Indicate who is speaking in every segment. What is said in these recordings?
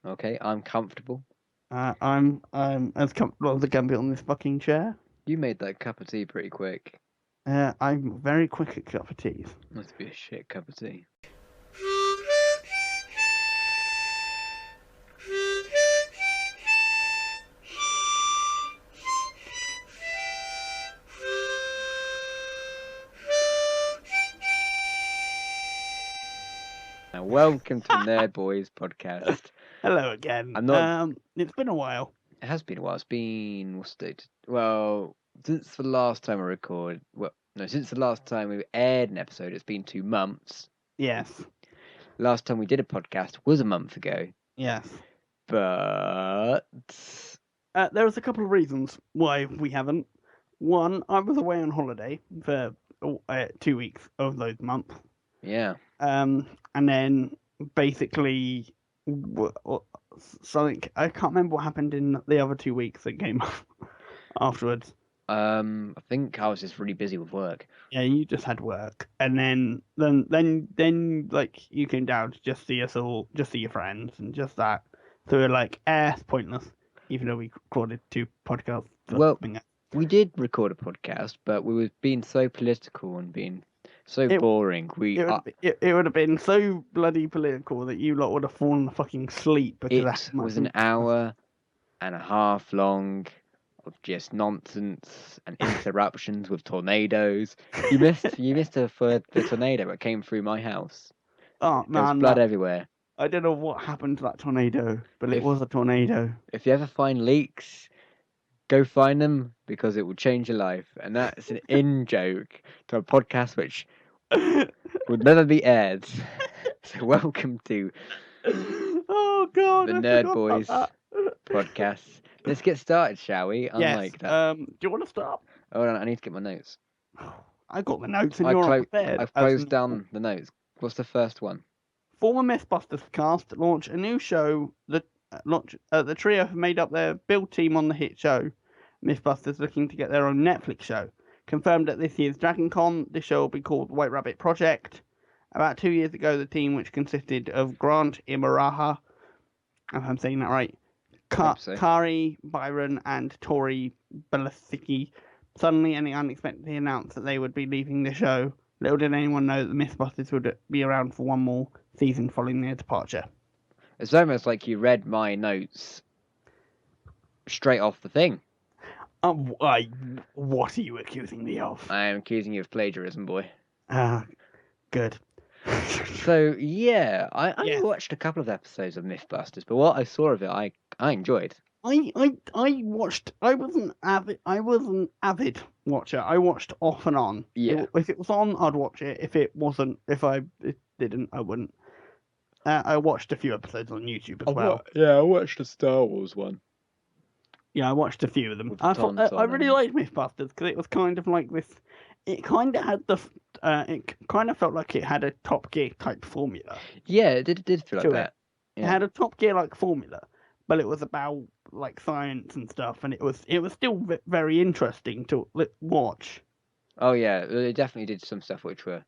Speaker 1: Okay, I'm comfortable.
Speaker 2: I'm as comfortable as I can be on this fucking chair.
Speaker 1: You made that cup of tea pretty quick.
Speaker 2: I'm very quick at cup of teas.
Speaker 1: Must be a shit cup of tea. Now, welcome to Nerd Boys podcast.
Speaker 2: Hello again.
Speaker 1: I'm not.
Speaker 2: It's been a while.
Speaker 1: It has been a while. It's been what's the date? Well, since the last time I recorded. Well, no, since the last time we aired an episode, it's been 2 months.
Speaker 2: Yes.
Speaker 1: Last time we did a podcast was a month ago.
Speaker 2: Yes.
Speaker 1: But
Speaker 2: There's a couple of reasons why we haven't. One, I was away on holiday for 2 weeks of those months.
Speaker 1: yeah,
Speaker 2: And then basically something I can't remember what happened in the other 2 weeks that came afterwards.
Speaker 1: I think I was just really busy with work.
Speaker 2: Yeah, you just had work, and then like you came down to just see us all, just see your friends, and just that. So we're like, it's pointless, even though we recorded 2 podcasts.
Speaker 1: Well, we did record a podcast, but we were being so political and being so boring.
Speaker 2: It would have been so bloody political that you lot would have fallen fucking asleep because
Speaker 1: it was an hour and a half long of just nonsense and interruptions with tornadoes. You missed the tornado that came through my house.
Speaker 2: Oh
Speaker 1: There was
Speaker 2: man,
Speaker 1: blood everywhere.
Speaker 2: I don't know what happened to that tornado, but it was a tornado.
Speaker 1: If you ever find leaks, go find them because it will change your life. And that's an in-joke to a podcast which would never be aired. So welcome to
Speaker 2: Oh god,
Speaker 1: the
Speaker 2: I
Speaker 1: Nerd
Speaker 2: forgot
Speaker 1: Boys
Speaker 2: about that.
Speaker 1: podcast. Let's get started, shall we?
Speaker 2: Yes.
Speaker 1: That.
Speaker 2: Do you want to start?
Speaker 1: Hold on, I need to get my notes.
Speaker 2: I got the notes and you're not prepared.
Speaker 1: I've closed down the notes. What's the first one?
Speaker 2: Former Mythbusters cast launch a new show. The trio have made up their build team on the hit show. Mythbusters looking to get their own Netflix show. Confirmed at this year's Dragon Con, the show will be called White Rabbit Project. About 2 years ago, the team, which consisted of Grant Imaraha, if I'm saying that right, Kari Byron, and Tori Belasicki, suddenly and unexpectedly announced that they would be leaving the show. Little did anyone know that the Mythbusters would be around for one more season following their departure.
Speaker 1: It's almost like you read my notes straight off the thing.
Speaker 2: What are you accusing me of?
Speaker 1: I am accusing you of plagiarism, boy.
Speaker 2: Good.
Speaker 1: So yeah, I watched a couple of episodes of Mythbusters, but what I saw of it, I enjoyed.
Speaker 2: I watched. I was an avid watcher. I watched off and on.
Speaker 1: Yeah.
Speaker 2: If it was on, I'd watch it. If it wasn't, if I didn't, I wouldn't. I watched a few episodes on YouTube as well.
Speaker 1: I watched the Star Wars one.
Speaker 2: Yeah, I watched a few of them. I really liked Mythbusters because it was kind of like this. It kind of had it kind of felt like it had a Top Gear type formula.
Speaker 1: Yeah, it did feel like that.
Speaker 2: Yeah. It had a Top Gear like formula, but it was about like science and stuff, and it was still very interesting to watch.
Speaker 1: Oh yeah, they definitely did some stuff which were.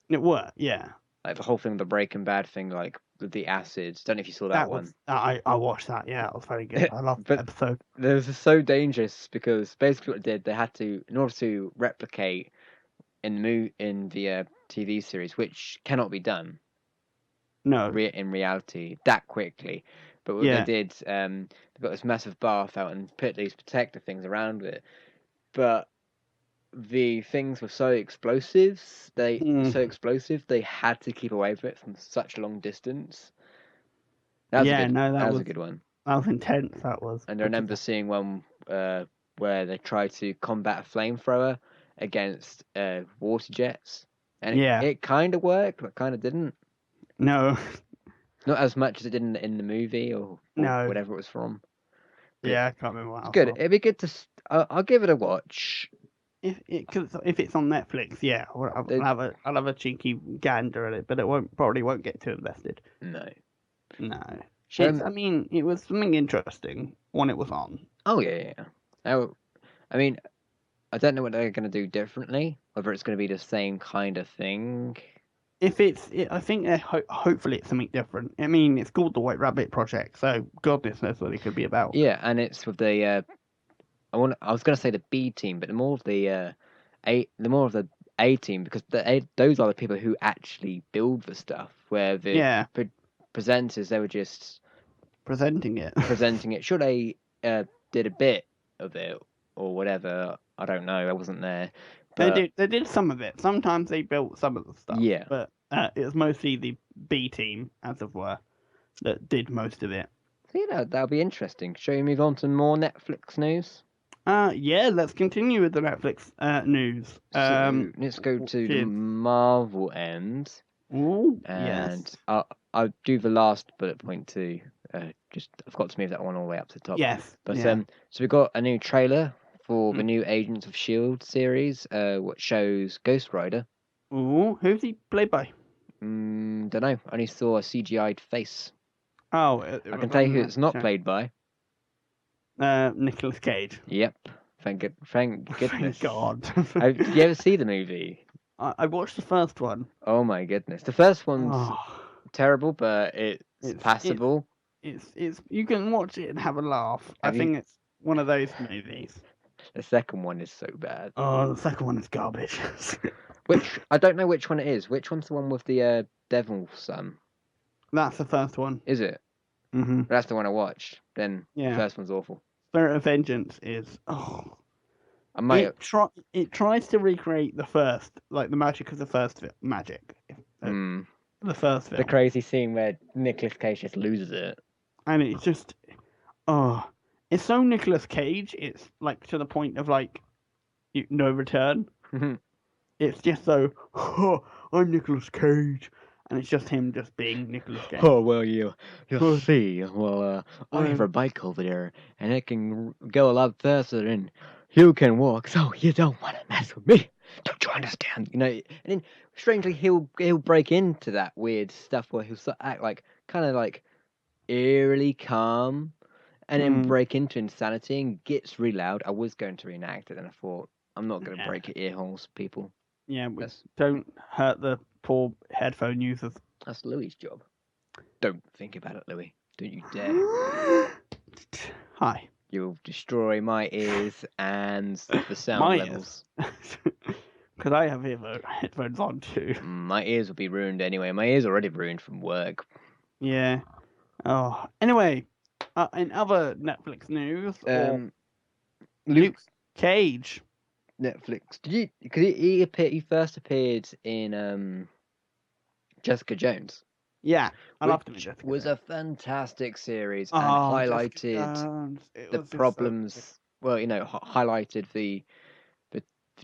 Speaker 2: It were, yeah.
Speaker 1: Like the whole thing, the Breaking Bad thing, like with the acids. Don't know if you saw that one.
Speaker 2: I watched that. Yeah, it was very good. I loved that episode.
Speaker 1: It was so dangerous because basically what it did, they had to, in order to replicate in the TV series, which cannot be done.
Speaker 2: No.
Speaker 1: In reality, that quickly. But what they did, they got this massive bath out and put these protective things around it. But the things were so explosive, they had to keep away from it from such a long distance. That was a good one.
Speaker 2: That was intense, that was.
Speaker 1: And I remember seeing one where they tried to combat a flamethrower against water jets. And it kind of worked, but kind of didn't.
Speaker 2: No.
Speaker 1: Not as much as it did in the movie or whatever it was from.
Speaker 2: But I can't remember what else.
Speaker 1: Good. It'd be good to... I'll give it a watch.
Speaker 2: If it's on Netflix, I'll have a cheeky gander at it, but it probably won't get too invested.
Speaker 1: No.
Speaker 2: I mean, it was something interesting when it was on.
Speaker 1: Oh yeah. I mean, I don't know what they're going to do differently. Whether it's going to be the same kind of thing.
Speaker 2: I think hopefully it's something different. I mean, it's called the White Rabbit Project, so goodness knows what it could be about.
Speaker 1: Yeah, and it's with the I was going to say the B team, but the more of the A team, because those are the people who actually build the stuff. Where the
Speaker 2: Yeah,
Speaker 1: presenters, they were just
Speaker 2: presenting it.
Speaker 1: presenting it. Sure, they did a bit of it or whatever. I don't know. I wasn't there, but
Speaker 2: They did some of it. Sometimes they built some of the stuff,
Speaker 1: yeah.
Speaker 2: but it was mostly the B team, as it were, that did most of it.
Speaker 1: So, that'll be interesting. Shall we move on to more Netflix news?
Speaker 2: Yeah, let's continue with the Netflix news.
Speaker 1: So let's go to the Marvel end.
Speaker 2: Ooh,
Speaker 1: And
Speaker 2: yes.
Speaker 1: I'll do the last bullet point too. Just I forgot to move that one all the way up to the top.
Speaker 2: Yes.
Speaker 1: But
Speaker 2: Yeah.
Speaker 1: so we got a new trailer for the new Agents of Shield series. What shows Ghost Rider.
Speaker 2: Ooh, who's he played by?
Speaker 1: Don't know. I only saw a CGI'd face.
Speaker 2: Oh,
Speaker 1: I can tell you who it's not played by.
Speaker 2: Nicolas Cage.
Speaker 1: Yep. Thank goodness.
Speaker 2: Thank God.
Speaker 1: Did you ever see the movie?
Speaker 2: I watched the first one.
Speaker 1: Oh my goodness. The first one's terrible, but it's passable.
Speaker 2: It's you can watch it and have a laugh. I think it's one of those movies.
Speaker 1: The second one is so bad.
Speaker 2: Oh, the second one is garbage.
Speaker 1: Which I don't know which one it is. Which one's the one with the Devil's Son?
Speaker 2: That's the first one.
Speaker 1: Is it?
Speaker 2: Mm-hmm.
Speaker 1: That's the one I watched. Then the first one's awful.
Speaker 2: Spirit of Vengeance is it tries to recreate the first, like the magic of the first magic. The first film.
Speaker 1: The crazy scene where Nicolas Cage just loses it.
Speaker 2: And it's just it's so Nicolas Cage, it's like to the point of like no return. It's just so I'm Nicolas Cage. And it's just him just being Nicolas Cage.
Speaker 1: Oh, well, you'll see. Well, I have a bike over there, and it can go a lot faster than you can walk, so you don't want to mess with me. Don't you understand? And then, strangely, he'll break into that weird stuff where he'll act like, kind of like, eerily calm, and then break into insanity and gets really loud. I was going to reenact it, and I thought, I'm not going to break your ear holes, people.
Speaker 2: Yeah, don't hurt the poor headphone users.
Speaker 1: That's Louis' job. Don't think about it, Louis. Don't you dare.
Speaker 2: Hi.
Speaker 1: You'll destroy my ears and the sound levels.
Speaker 2: Because I have headphones on too.
Speaker 1: My ears will be ruined anyway. My ears are already ruined from work.
Speaker 2: Yeah. Oh. Anyway, in other Netflix news, Luke Cage.
Speaker 1: Netflix. Because he first appeared in Jessica Jones.
Speaker 2: Yeah, I loved him in Jessica.
Speaker 1: It was a fantastic series and highlighted the problems. Well, highlighted the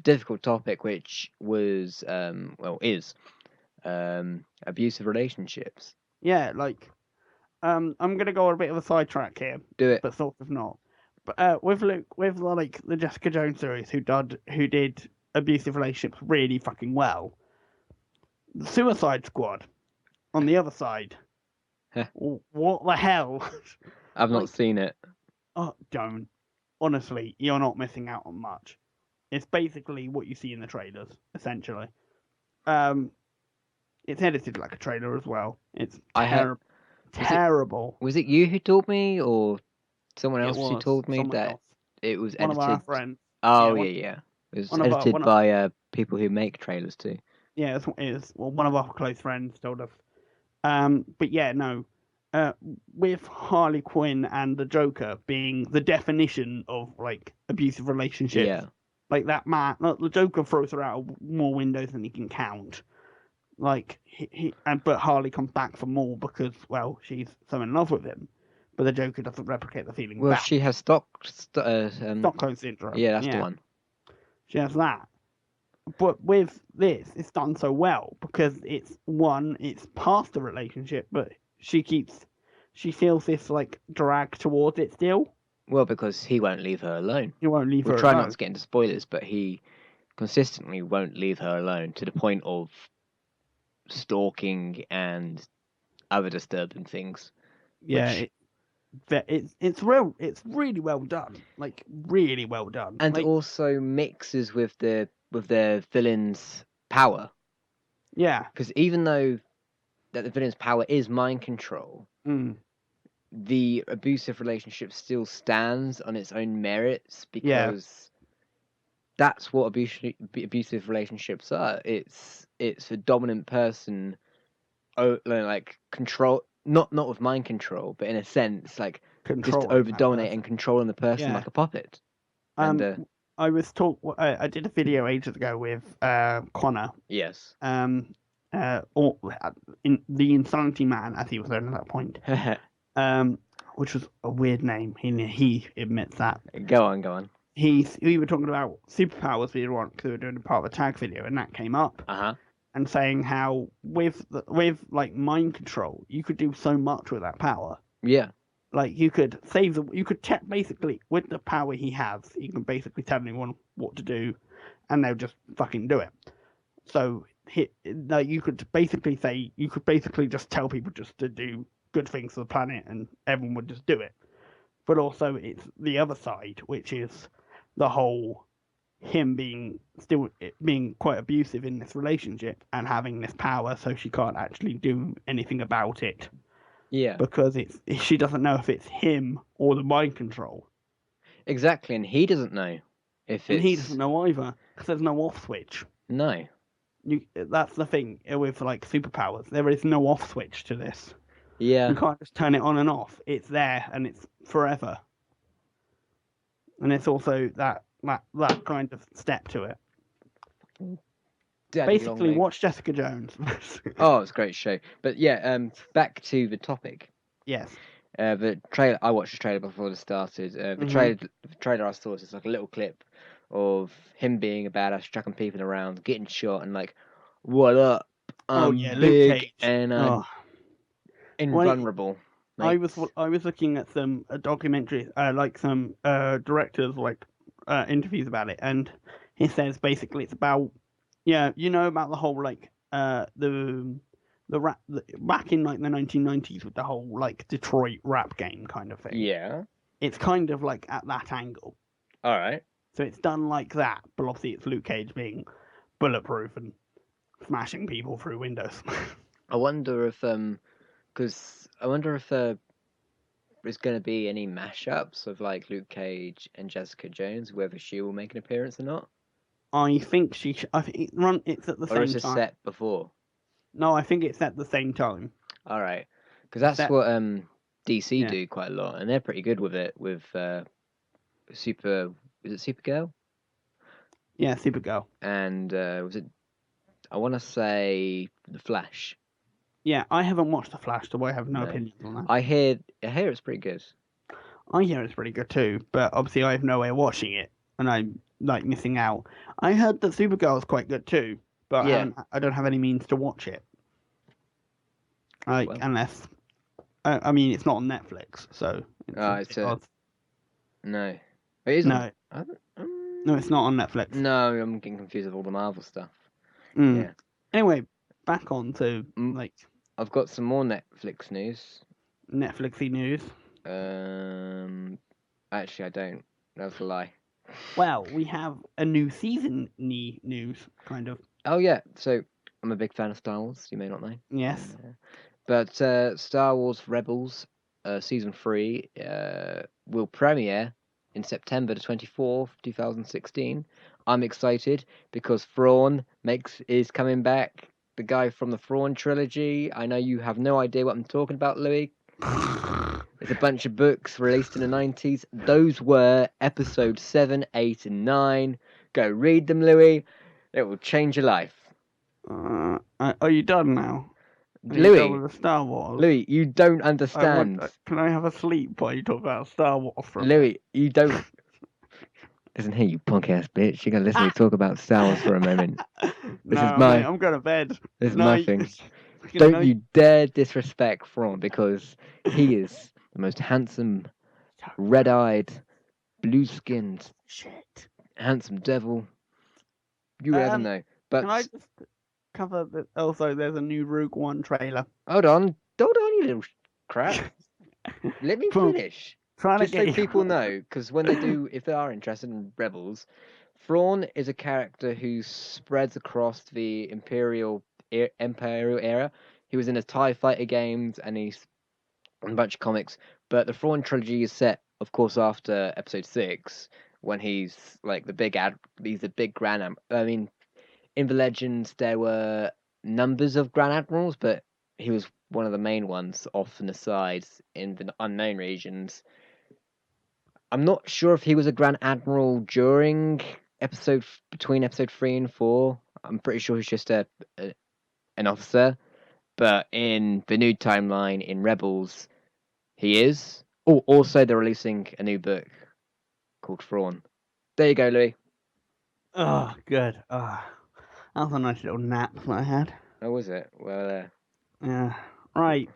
Speaker 1: difficult topic, which was is abusive relationships.
Speaker 2: Yeah, like I'm gonna go on a bit of a sidetrack here.
Speaker 1: Do it,
Speaker 2: but sort of not. But with like the Jessica Jones series, who did abusive relationships really fucking well. The Suicide Squad, on the other side. What the hell?
Speaker 1: I've not seen it.
Speaker 2: Oh, don't. Honestly, you're not missing out on much. It's basically what you see in the trailers, essentially. It's edited like a trailer as well. It's terrible.
Speaker 1: Was it you who told me, or someone else who told me that it was edited?
Speaker 2: One of our friends.
Speaker 1: Oh, yeah. It was edited by people who make trailers too.
Speaker 2: Yeah, it's one of our close friends told us. But yeah, no. With Harley Quinn and the Joker being the definition of like abusive relationships.
Speaker 1: Yeah.
Speaker 2: Like that man, the Joker throws her out of more windows than he can count. Like but Harley comes back for more because she's so in love with him. But the Joker doesn't replicate the feeling.
Speaker 1: Well, she has
Speaker 2: Stockholm syndrome.
Speaker 1: Yeah, that's the one.
Speaker 2: She has that. But with this, it's done so well because it's past the relationship, but she feels this like drag towards it still.
Speaker 1: Well, because he won't leave her alone.
Speaker 2: He won't leave her alone.
Speaker 1: We'll try not to get into spoilers, but he consistently won't leave her alone to the point of stalking and other disturbing things.
Speaker 2: Yeah, it's really well done. Like really well done.
Speaker 1: And also mixes with their villain's power.
Speaker 2: Yeah.
Speaker 1: Because even though that the villain's power is mind control, the abusive relationship still stands on its own merits, because that's what abusive relationships are. It's a dominant person, like control, not with mind control, but in a sense, like just over dominate and controlling the person like a puppet. And
Speaker 2: I did a video ages ago with Connor.
Speaker 1: yes.
Speaker 2: Or in the Insanity Man, as he was known at that point. Which was a weird name. He admits that.
Speaker 1: Go on.
Speaker 2: We were talking about superpowers we want, because we were doing a part of a tag video, and that came up. And saying how with like mind control, you could do so much with that power.
Speaker 1: Yeah.
Speaker 2: Like you could basically, with the power he has, you can basically tell anyone what to do, and they'll just fucking do it. So you could basically just tell people just to do good things for the planet, and everyone would just do it. But also, it's the other side, which is the whole him being quite abusive in this relationship and having this power, so she can't actually do anything about it.
Speaker 1: Yeah.
Speaker 2: Because she doesn't know if it's him or the mind control.
Speaker 1: Exactly, and he doesn't know if it's.
Speaker 2: And he doesn't know either, because there's no off switch.
Speaker 1: No.
Speaker 2: That's the thing with like superpowers. There is no off switch to this.
Speaker 1: Yeah.
Speaker 2: You can't just turn it on and off. It's there and it's forever. And it's also that kind of step to it. Basically, watch Jessica Jones.
Speaker 1: Oh, it's a great show. But yeah, back to the topic.
Speaker 2: Yes.
Speaker 1: The trailer. I watched the trailer before it started. The trailer I saw was just like a little clip of him being a badass, chucking people around, getting shot, and like, what up? I'm big
Speaker 2: Luke Cage.
Speaker 1: and I'm invulnerable.
Speaker 2: I was looking at some documentaries, like some directors interviews about it, and he says basically it's about about the whole like the rap back in like the 1990s with the whole like Detroit rap game kind of thing.
Speaker 1: Yeah.
Speaker 2: It's kind of like at that angle.
Speaker 1: All right.
Speaker 2: So it's done like that, but obviously it's Luke Cage being bulletproof and smashing people through windows.
Speaker 1: I wonder if there's going to be any mashups of like Luke Cage and Jessica Jones, whether she will make an appearance or not.
Speaker 2: I think I think it's at the same time. Or is it
Speaker 1: set before?
Speaker 2: No, I think it's at the same time.
Speaker 1: All right, because that's what DC do quite a lot, and they're pretty good with it. With Is it Supergirl?
Speaker 2: Yeah, Supergirl.
Speaker 1: And was it? I want to say The Flash.
Speaker 2: Yeah, I haven't watched The Flash, so I have no opinion on that.
Speaker 1: I hear it's pretty good.
Speaker 2: I hear it's pretty good too, but obviously I have no way of watching it, and I'm like missing out. I heard that Supergirl is quite good too, but I don't have any means to watch it. Unless, I mean, it's not on Netflix, so.
Speaker 1: No, it isn't.
Speaker 2: No. No, it's not on Netflix.
Speaker 1: No, I'm getting confused with all the Marvel stuff.
Speaker 2: Yeah. Anyway, back on to
Speaker 1: I've got some more Netflix news.
Speaker 2: Netflixy news.
Speaker 1: Actually, I don't. That's a lie.
Speaker 2: Well, we have a new season news, kind of.
Speaker 1: Oh yeah, so I'm a big fan of Star Wars. You may not know.
Speaker 2: Yes.
Speaker 1: But Star Wars Rebels, season 3, will premiere in September the 24th, 2016. I'm excited because Thrawn is coming back. The guy from the Thrawn trilogy. I know you have no idea what I'm talking about, Louis. It's a bunch of books released in the 90s. Those were episodes 7, 8, and 9. Go read them, Louis. It will change your life.
Speaker 2: Are you done now?
Speaker 1: Louis,
Speaker 2: with Star Wars?
Speaker 1: Louis, you don't understand.
Speaker 2: Can I have a sleep while you talk about Star Wars?
Speaker 1: Louis, you don't. Listen here, you punk ass bitch. You're gonna listen to me talk about Star Wars for a moment.
Speaker 2: Mate, I'm going to bed.
Speaker 1: This is my thing. Don't you dare disrespect Thrawn, because he is the most handsome, red-eyed, blue-skinned, handsome devil you ever know. But
Speaker 2: can I just cover that? Also, there's a new Rogue One trailer.
Speaker 1: Hold on, you little crap. Let me finish. Just so people know, because when they do, if they are interested in Rebels, Thrawn is a character who spreads across the Imperial Imperial era. He was in the TIE Fighter games, and he's in a bunch of comics. But the Thrawn trilogy is set, of course, after Episode 6, when he's like the big he's the big Grand. I mean, in the Legends there were numbers of Grand Admirals, but he was one of the main ones off in the sides in the unknown regions. I'm not sure if he was a Grand Admiral during between episode 3 and 4. I'm pretty sure he's just an officer. But in the new timeline in Rebels, he is. Oh, also they're releasing a new book called Thrawn. There you go, Louis.
Speaker 2: Oh, good. That was a nice little nap that I had.
Speaker 1: Oh, was it? Well,
Speaker 2: yeah. Right.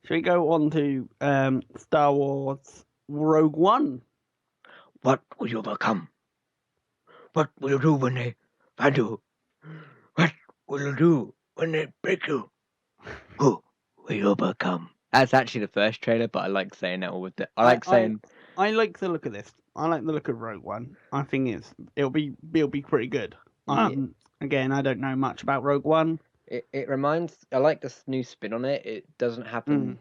Speaker 2: Shall we go on to Star Wars Rogue One?
Speaker 1: What will you become? What will you do when they find you? What will you do when they break you? Who will you become? That's actually the first trailer, but I like saying that all with it. I like
Speaker 2: the look of this. I like the look of Rogue One. I think it'll be pretty good. Again, I don't know much about Rogue One.
Speaker 1: It reminds. I like this new spin on it. It doesn't have the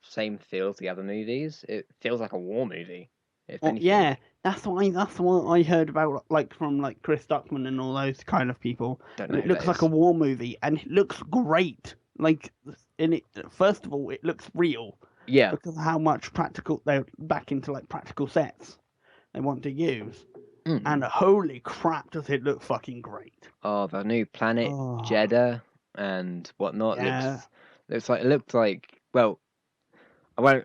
Speaker 1: same feel as the other movies. It feels like a war movie. If anything.
Speaker 2: Yeah, that's what I heard about, like from like Chris Duckman and all those kind of people. It looks like a war movie, and it looks great. Like first of all, it looks real.
Speaker 1: Yeah.
Speaker 2: Because of how much they're back into like practical sets they want to use. And holy crap, does it look fucking great.
Speaker 1: Oh, the new planet, Jeddah and whatnot.
Speaker 2: Yeah.
Speaker 1: Looks like, well, I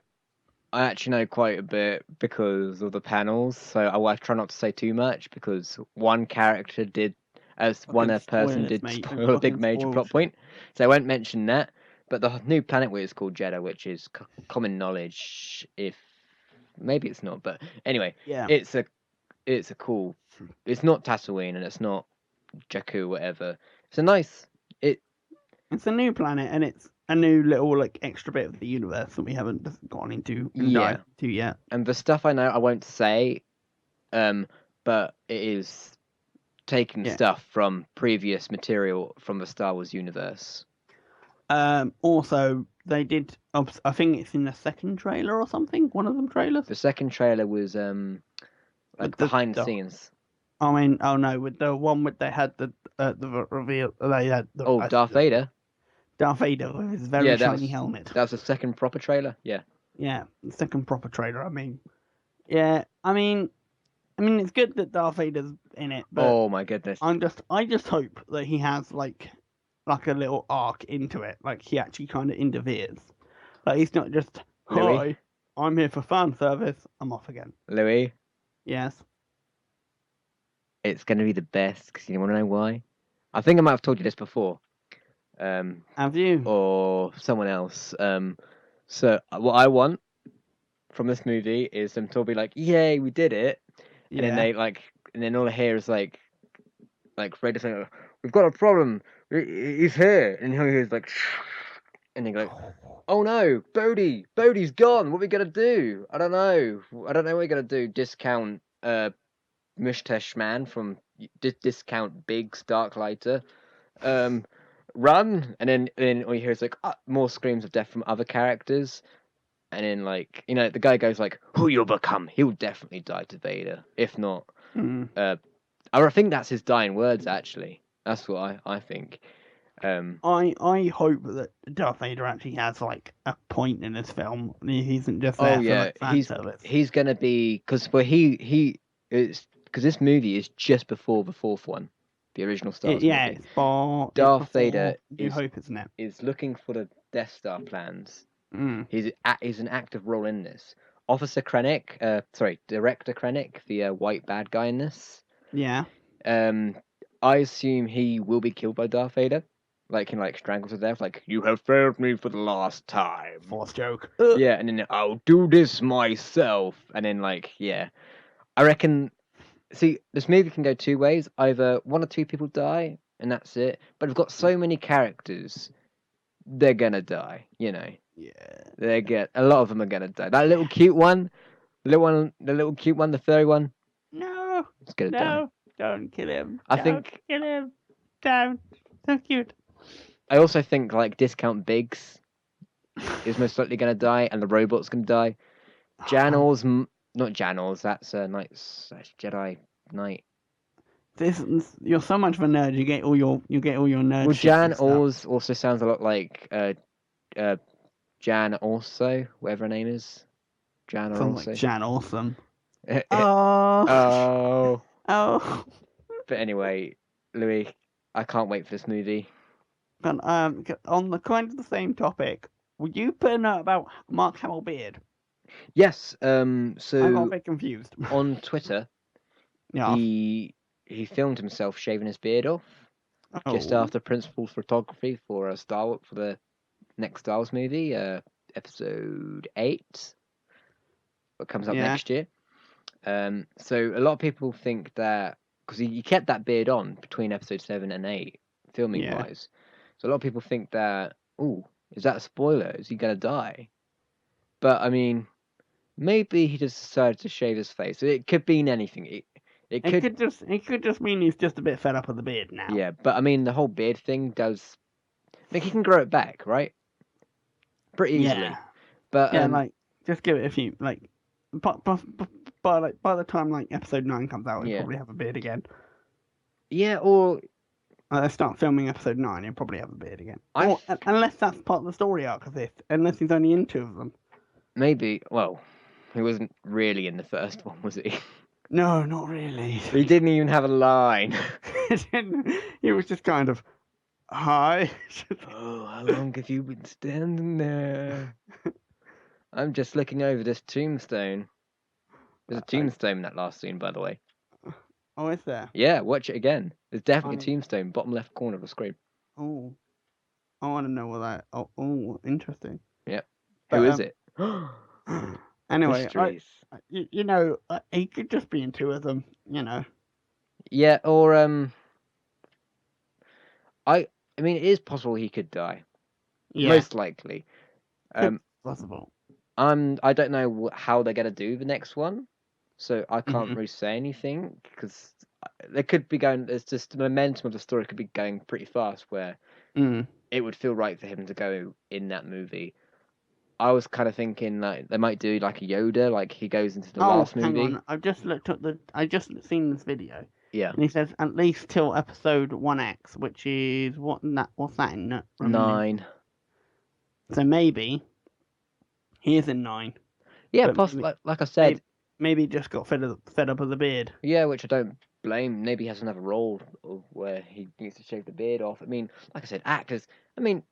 Speaker 1: actually know quite a bit because of the panels, so I try not to say too much because one character did, person did spoil a big major plot point, so I won't mention that. But the new planet is called Jeddah, which is common knowledge. If maybe it's not, but anyway,
Speaker 2: yeah,
Speaker 1: it's a cool. It's not Tatooine and it's not Jakku, whatever.
Speaker 2: It's a new planet, and it's a new little like extra bit of the universe that we haven't gone into yet.
Speaker 1: And the stuff I know, I won't say, but it is taking stuff from previous material from the Star Wars universe.
Speaker 2: Also, they did. I think it's in the second trailer or something. One of them trailers.
Speaker 1: The second trailer was like behind the scenes.
Speaker 2: I mean, oh no, with the one with they had the reveal. They had
Speaker 1: Darth Vader.
Speaker 2: Darth Vader with his very shiny helmet.
Speaker 1: That was the second proper trailer. Yeah.
Speaker 2: Yeah, the second proper trailer. I mean, it's good that Darth Vader's in it. But
Speaker 1: oh my goodness!
Speaker 2: I just hope that he has like a little arc into it. Like he actually kind of interferes. Like he's not just hi, I'm here for fan service. I'm off again.
Speaker 1: Louis.
Speaker 2: Yes.
Speaker 1: It's gonna be the best because you want to know why? I think I might have told you this before.
Speaker 2: Have you?
Speaker 1: Or someone else. So what I want from this movie is them to be like, "Yay, we did it!" And then and then all I hear is like Vader saying, "We've got a problem. He's here," and he's like, and they go, "Oh no, Bodhi's gone. What are we gonna do? I don't know what we're gonna do. Discount Mushtash Man from discount Big Starklighter. Run," and then all you hear is like more screams of death from other characters, and then the guy goes like, "Who you'll become? He'll definitely die to Vader. If not, I think that's his dying words. Actually, that's what I think.
Speaker 2: I hope that Darth Vader actually has like a point in this film. He isn't just there for like fan service.
Speaker 1: He's gonna be because this movie is just before the fourth one. The original Star Wars movie. Darth Vader is looking for the Death Star plans. He's an active role in this. Officer Krennic, Director Krennic, the white bad guy in this.
Speaker 2: Yeah.
Speaker 1: I assume he will be killed by Darth Vader, strangled to death. Like, "You have failed me for the last time."
Speaker 2: Force joke.
Speaker 1: Yeah, and then I'll do this myself, and then I reckon. See, this movie can go two ways. Either one or two people die, and that's it. But we've got so many characters, they're gonna die,
Speaker 2: Yeah.
Speaker 1: A lot of them are gonna die. That little cute one, the furry one.
Speaker 2: No.
Speaker 1: It's gonna die.
Speaker 2: Don't kill him.
Speaker 1: Kill him.
Speaker 2: Don't. So cute.
Speaker 1: I also think like Discount Biggs is most likely going to die, and the robot's going to die. Janor's not Janor's. That's That's Jedi Knight.
Speaker 2: You're so much of a nerd. You get all your nerd
Speaker 1: Well,
Speaker 2: shit
Speaker 1: Jan
Speaker 2: mixed up.
Speaker 1: Ors also sounds a lot like Jan Orso, whatever her name is. Jan
Speaker 2: Sounds
Speaker 1: Orso.
Speaker 2: like Jan Awesome.
Speaker 1: Oh.
Speaker 2: Oh.
Speaker 1: But anyway, Louis, I can't wait for this movie.
Speaker 2: And on the kind of the same topic, would you put a note about Mark Hamill beard?
Speaker 1: Yes.
Speaker 2: I got a
Speaker 1: So
Speaker 2: bit confused.
Speaker 1: on Twitter,
Speaker 2: Yeah.
Speaker 1: he filmed himself shaving his beard off just
Speaker 2: Oh.
Speaker 1: after principal photography for the next Star Wars movie, episode 8, what comes up
Speaker 2: Yeah.
Speaker 1: next year. So a lot of people think that because he kept that beard on between episode 7 and 8, filming
Speaker 2: Yeah.
Speaker 1: wise. So a lot of people think that, oh, is that a spoiler? Is he gonna die? But I mean, maybe he just decided to shave his face. It could mean anything. It could
Speaker 2: just mean he's just a bit fed up with the beard now.
Speaker 1: Yeah, but I mean the whole beard thing does. Like he can grow it back, right? Pretty easily.
Speaker 2: Yeah.
Speaker 1: But
Speaker 2: Yeah, like just give it a few like but by the time like episode 9 comes out, he'll probably have a beard again.
Speaker 1: Yeah, or
Speaker 2: let's start filming episode 9, he'll probably have a beard again. Unless that's part of the story arc of this, unless he's only in 2 of them.
Speaker 1: Maybe. Well, he wasn't really in the first one, was he?
Speaker 2: No, not really.
Speaker 1: He didn't even have a line.
Speaker 2: He was just kind of, hi.
Speaker 1: Oh, how long have you been standing there? I'm just looking over this tombstone. There's a tombstone in that last scene, by the way.
Speaker 2: Oh, is there?
Speaker 1: Yeah, watch it again. There's definitely a tombstone, bottom left corner of the screen.
Speaker 2: Oh, I want to know what that. Oh, interesting.
Speaker 1: Yeah. Who is it?
Speaker 2: Anyway,
Speaker 1: Mysteries.
Speaker 2: He could just be in 2 of them.
Speaker 1: Yeah, or I mean, it is possible he could die. Yeah. Most likely.
Speaker 2: Possible.
Speaker 1: I don't know how they're gonna do the next one, so I can't really say anything because they could be going. It's just the momentum of the story could be going pretty fast, where it would feel right for him to go in that movie. I was kind of thinking like they might do like a Yoda, like he goes into the last movie.
Speaker 2: Hang on, I've just looked at I just seen this video.
Speaker 1: Yeah.
Speaker 2: And he says at least till episode 1X, which is what's that in
Speaker 1: 9.
Speaker 2: So maybe he is in 9.
Speaker 1: Yeah, plus like I said,
Speaker 2: maybe he just got fed up with the beard.
Speaker 1: Yeah, which I don't blame. Maybe he has another role where he needs to shave the beard off. I mean, like I said, actors. I mean,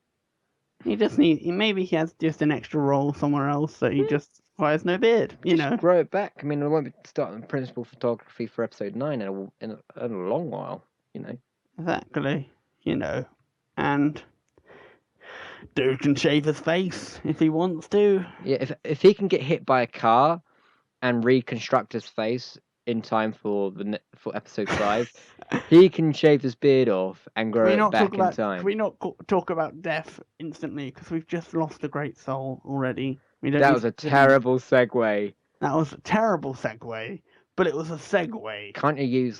Speaker 2: maybe he has just an extra role somewhere else that he just requires no beard.
Speaker 1: Just grow it back. I mean, I won't be starting principal photography for episode 9 in a long while.
Speaker 2: Exactly. And dude can shave his face if he wants to.
Speaker 1: Yeah, if he can get hit by a car and reconstruct his face in time for episode 5, he can shave his beard off and grow it back in time.
Speaker 2: Can we not talk about death instantly? Because we've just lost a great soul already.
Speaker 1: That was a terrible segue.
Speaker 2: That was a terrible segue, but it was a segue.
Speaker 1: Can't you use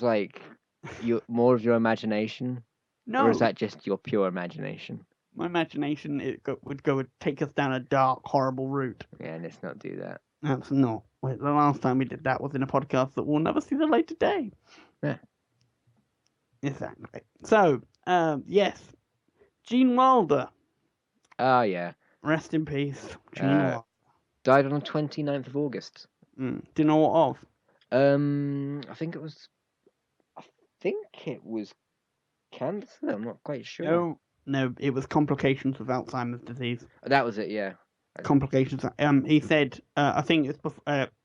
Speaker 1: more of your imagination?
Speaker 2: No.
Speaker 1: Or is that just your pure imagination?
Speaker 2: My imagination would take us down a dark, horrible route.
Speaker 1: Yeah, let's not do that.
Speaker 2: That's not. The last time we did that was in a podcast that will never see the light of day.
Speaker 1: Yeah.
Speaker 2: Exactly. So, yes. Gene Wilder.
Speaker 1: Oh, yeah.
Speaker 2: Rest in peace. Gene Wilder.
Speaker 1: Died on the 29th of August.
Speaker 2: Do you know what of?
Speaker 1: I think it was cancer. I'm not quite sure.
Speaker 2: No, it was complications of Alzheimer's disease.
Speaker 1: That was it, yeah.
Speaker 2: Complications. He said, I think it's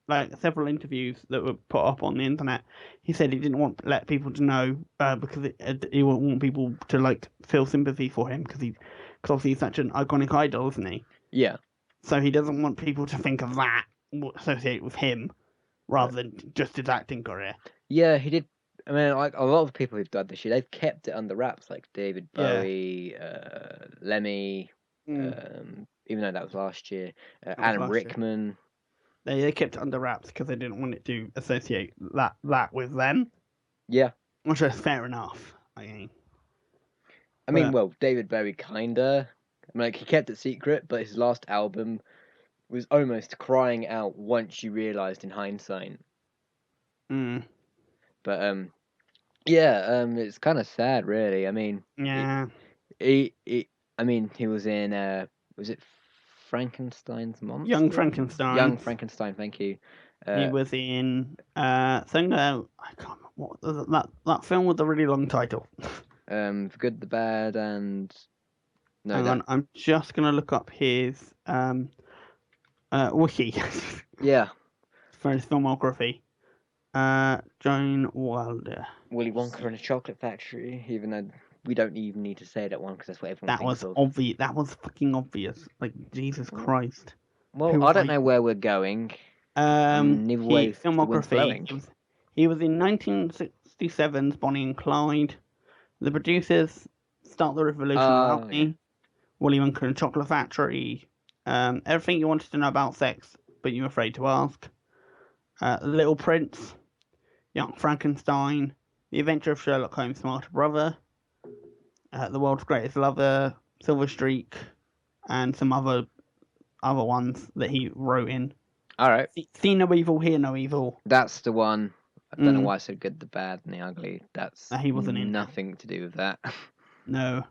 Speaker 2: like several interviews that were put up on the internet. He said he didn't want to let people to know because he wouldn't want people to feel sympathy for him because obviously he's such an iconic idol, isn't he?
Speaker 1: Yeah.
Speaker 2: So he doesn't want people to think of that associate with him rather than just his acting career.
Speaker 1: Yeah, he did. I mean, like a lot of people who've died this year, they've kept it under wraps, like David Bowie, Lemmy, even though that was last year, Alan Rickman.
Speaker 2: They kept it under wraps because they didn't want it to associate that with them.
Speaker 1: Yeah.
Speaker 2: Which is fair enough, I mean.
Speaker 1: I mean, well, David Bowie kinda. I mean, like, he kept it secret, but his last album was almost crying out once you realised in hindsight. But it's kind of sad, really. I mean,
Speaker 2: yeah,
Speaker 1: he was in was it Frankenstein's Monster?
Speaker 2: Young Frankenstein.
Speaker 1: Young Frankenstein, thank you.
Speaker 2: He was in I can't remember what was that film with the really long title.
Speaker 1: The Good, the Bad, and no.
Speaker 2: Hang on, I'm just gonna look up his wiki.
Speaker 1: Yeah.
Speaker 2: For his filmography. John Wilder.
Speaker 1: Willy Wonka and a Chocolate Factory, even though we don't even need to say that one because that's what everyone thinks of.
Speaker 2: Obvious. That was fucking obvious. Like, Jesus Christ.
Speaker 1: Well, I don't know where we're going. Neither way
Speaker 2: filmography. He was in 1967's Bonnie and Clyde. The producers, Start the Revolution, Army, Willy Wonka and Chocolate Factory, Everything You Wanted to Know About Sex, But You Were Afraid to Ask, The Little Prince, Young Frankenstein, The Adventure of Sherlock Holmes' Smarter Brother, The World's Greatest Lover, Silver Streak, and some other ones that he wrote in.
Speaker 1: All right.
Speaker 2: See No Evil, Hear No Evil.
Speaker 1: That's the one. I don't know why I said Good, the Bad, and the Ugly. That's
Speaker 2: he wasn't in
Speaker 1: nothing to do with that.
Speaker 2: No.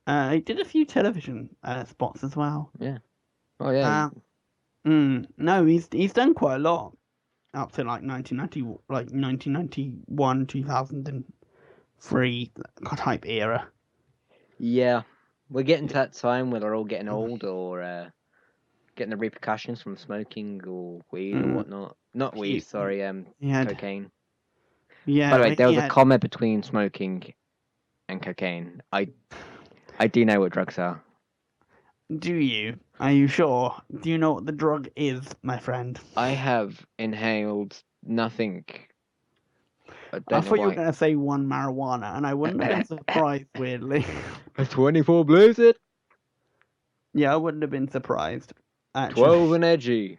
Speaker 2: He did a few television spots as well.
Speaker 1: Yeah. Oh yeah.
Speaker 2: No, he's done quite a lot up to like 1991, 2003 type era.
Speaker 1: Yeah, we're getting to that time where they're all getting old or getting the repercussions from smoking or weed or whatnot. Not weed, sorry. Cocaine.
Speaker 2: Yeah.
Speaker 1: By the way, there was a comma between smoking and cocaine. I do know what drugs are.
Speaker 2: Do you? Are you sure? Do you know what the drug is, my friend?
Speaker 1: I have inhaled nothing.
Speaker 2: I thought you were going to say one marijuana, and I wouldn't have been surprised, weirdly.
Speaker 1: A 24 Blizzard?
Speaker 2: Yeah, I wouldn't have been surprised. Actually.
Speaker 1: 12 and edgy.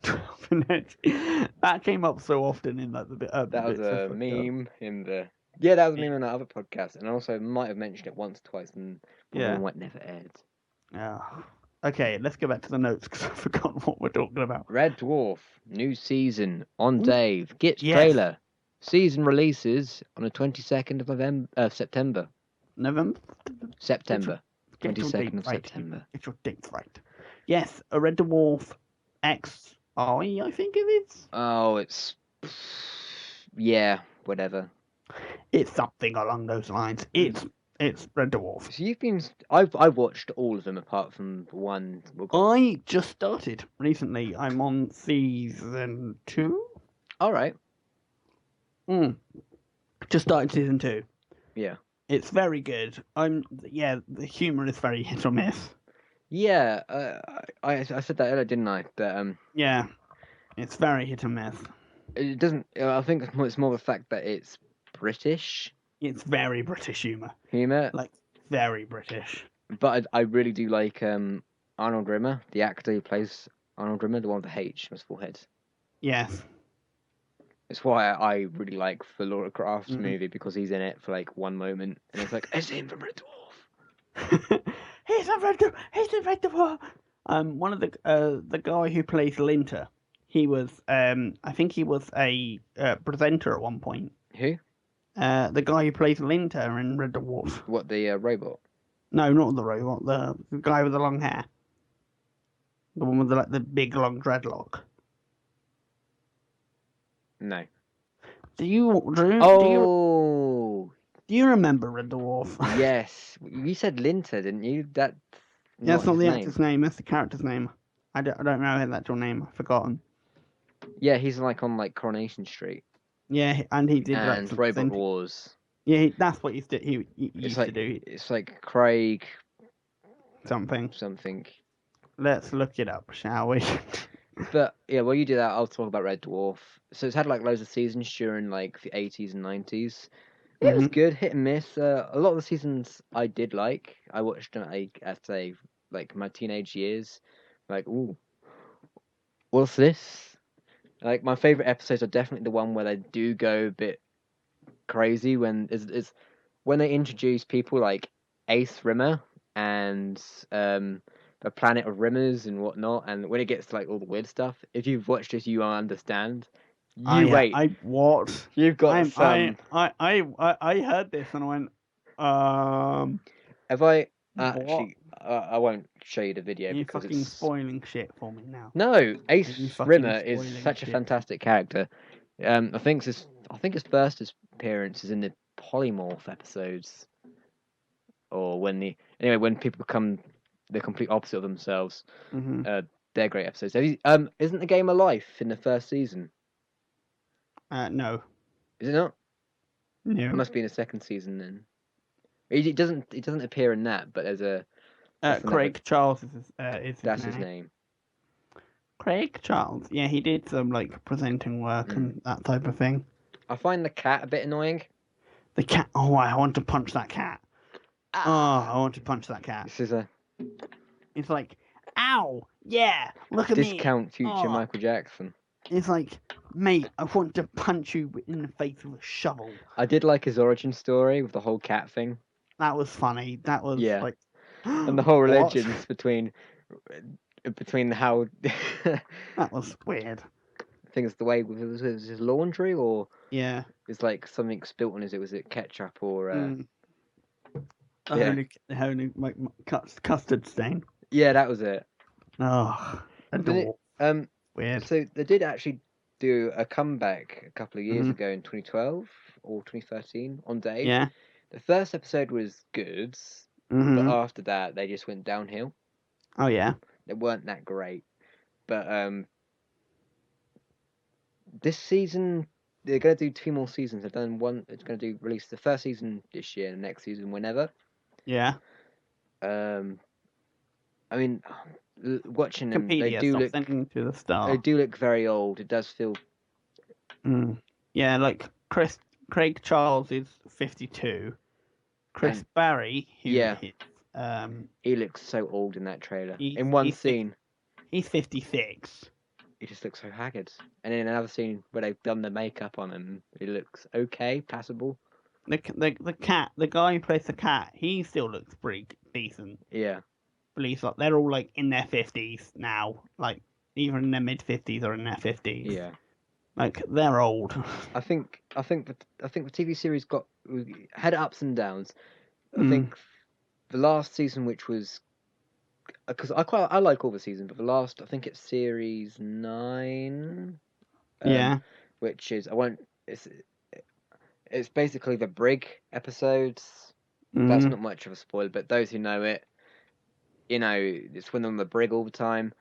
Speaker 2: 12 and edgy. That came up so often in like the bit.
Speaker 1: That was a meme in the. Yeah, that was a meme in that other podcast, and I also might have mentioned it once, twice, and one might never aired.
Speaker 2: Yeah. Okay, let's go back to the notes because I've forgotten what we're talking about.
Speaker 1: Red Dwarf, new season on Dave. Gets trailer. Season releases on the 22nd of September.
Speaker 2: November?
Speaker 1: September. 22nd of September.
Speaker 2: Get your dates right. Yes, a Red Dwarf XI, I think it is.
Speaker 1: Oh, it's. Yeah, whatever.
Speaker 2: It's something along those lines. It's Red Dwarf.
Speaker 1: So I've watched all of them apart from one.
Speaker 2: I just started recently. I'm on season 2.
Speaker 1: All right.
Speaker 2: Just started season 2.
Speaker 1: Yeah.
Speaker 2: It's very good. The humor is very hit or miss.
Speaker 1: Yeah, I said that earlier, didn't I? That
Speaker 2: yeah, it's very hit or miss.
Speaker 1: It doesn't. I think it's more the fact that it's British.
Speaker 2: It's very British humor. Like very British.
Speaker 1: But I really do like Arnold Rimmer, the actor who plays Arnold Rimmer, the one with the H on his forehead.
Speaker 2: Yes.
Speaker 1: It's why I really like the Laura Croft movie, because he's in it for like one moment, and it's like, it's him from Red Dwarf.
Speaker 2: He's a Red Dwarf. One of the guy who plays Linter, he was I think he was a presenter at one point.
Speaker 1: Who?
Speaker 2: The guy who plays Linter in Red Dwarf.
Speaker 1: What, the robot?
Speaker 2: No, not the robot. The guy with the long hair. The one with the big long dreadlock.
Speaker 1: No.
Speaker 2: Do you remember Red Dwarf?
Speaker 1: Yes. You said Linter, didn't you? That's
Speaker 2: not the actor's name. That's the character's name. I don't know his actual name. I've forgotten.
Speaker 1: Yeah, he's like on like Coronation Street.
Speaker 2: Yeah, and he did.
Speaker 1: And Robot Wars.
Speaker 2: Yeah, that's what he used to do.
Speaker 1: It's like Craig.
Speaker 2: Something. Let's look it up, shall we?
Speaker 1: But yeah, while you do that, I'll talk about Red Dwarf. So it's had like loads of seasons during like the 80s and 90s. Yeah, it was good, hit and miss. A lot of the seasons I did like. I watched them like my teenage years. Like, ooh, what's this? Like, my favorite episodes are definitely the one where they do go a bit crazy when they introduce people like Ace Rimmer and the planet of Rimmers and whatnot. And when it gets to like all the weird stuff, if you've watched this, you understand. You
Speaker 2: yeah,
Speaker 1: wait.
Speaker 2: what?
Speaker 1: You've got some.
Speaker 2: I heard this and I went,
Speaker 1: If I
Speaker 2: what?
Speaker 1: actually, I won't show you the video
Speaker 2: Are you
Speaker 1: because
Speaker 2: fucking
Speaker 1: it's
Speaker 2: spoiling shit for me now?
Speaker 1: no.
Speaker 2: Are you
Speaker 1: Ace
Speaker 2: fucking
Speaker 1: Rimmer is
Speaker 2: spoiling
Speaker 1: such a
Speaker 2: shit?
Speaker 1: fantastic character. I think his first appearance is in the Polymorph episodes, or when people become the complete opposite of themselves.
Speaker 2: Mm-hmm.
Speaker 1: They're great episodes. Isn't the game of life in the first season?
Speaker 2: No.
Speaker 1: Is it not?
Speaker 2: No.
Speaker 1: It must be in the second season then. It doesn't appear in that, but that's
Speaker 2: Craig Charles is
Speaker 1: that's his name.
Speaker 2: Craig Charles. Yeah, he did some like presenting work and that type of thing.
Speaker 1: I find the cat a bit annoying.
Speaker 2: The cat. Oh, I want to punch that cat. Oh, I want to punch that cat.
Speaker 1: This is a
Speaker 2: It's like, ow, yeah, look at me.
Speaker 1: discount future
Speaker 2: Oh.
Speaker 1: Michael Jackson.
Speaker 2: It's like, mate, I want to punch you in the face with a shovel.
Speaker 1: I did like his origin story with the whole cat thing.
Speaker 2: That was funny. That was like,
Speaker 1: and the whole religions between how
Speaker 2: that was weird.
Speaker 1: I think it's the way was his laundry or
Speaker 2: yeah,
Speaker 1: it's like something spilt on his. Was it ketchup or
Speaker 2: the holy like, custard stain.
Speaker 1: Yeah, that was it.
Speaker 2: Oh, weird.
Speaker 1: So they did actually do a comeback a couple of years ago in 2012 or 2013 on Dave.
Speaker 2: Yeah.
Speaker 1: The first episode was good, but after that they just went downhill.
Speaker 2: Oh yeah.
Speaker 1: They weren't that great, but this season they're going to do 2 more seasons. They've done one. It's going to release the first season this year and the next season whenever.
Speaker 2: Yeah.
Speaker 1: I mean, watching them,
Speaker 2: they do look to the star.
Speaker 1: They do look very old. It does feel.
Speaker 2: Yeah, like Craig Charles is 52. Chris Barry, he
Speaker 1: looks so old in that trailer. In one scene,
Speaker 2: he's 56.
Speaker 1: He just looks so haggard. And in another scene where they've done the makeup on him, he looks okay, passable.
Speaker 2: The cat, the guy who plays the cat, he still looks pretty decent.
Speaker 1: Yeah.
Speaker 2: But he's like, they're all like in their 50s now, like either in their mid 50s or in their 50s.
Speaker 1: Yeah.
Speaker 2: Like they're old.
Speaker 1: I think the TV series had ups and downs. I think the last season, which was because I like all the seasons, but the last, I think it's series 9. Which is it's basically the Brig episodes. That's not much of a spoiler, but those who know it, it's when they're on the brig all the time.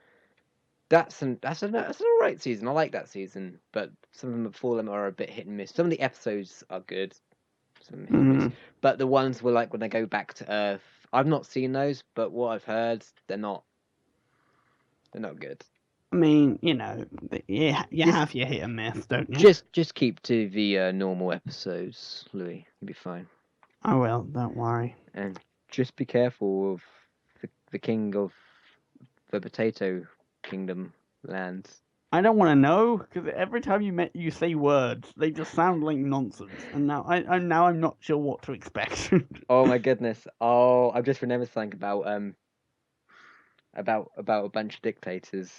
Speaker 1: That's an alright season. I like that season, but some of them before them are a bit hit and miss. Some of the episodes are good, some hit and miss. But the ones were like when they go back to Earth. I've not seen those, but what I've heard, they're not good.
Speaker 2: I mean, you have your hit and miss, don't you?
Speaker 1: Just keep to the normal episodes, Louis. You'll be fine.
Speaker 2: I will. Don't worry.
Speaker 1: And just be careful of the king of the potato kingdom lands.
Speaker 2: I don't want to know because every time you say words, they just sound like nonsense. And now I'm not sure what to expect.
Speaker 1: Oh my goodness! Oh, I've just remembered something about a bunch of dictators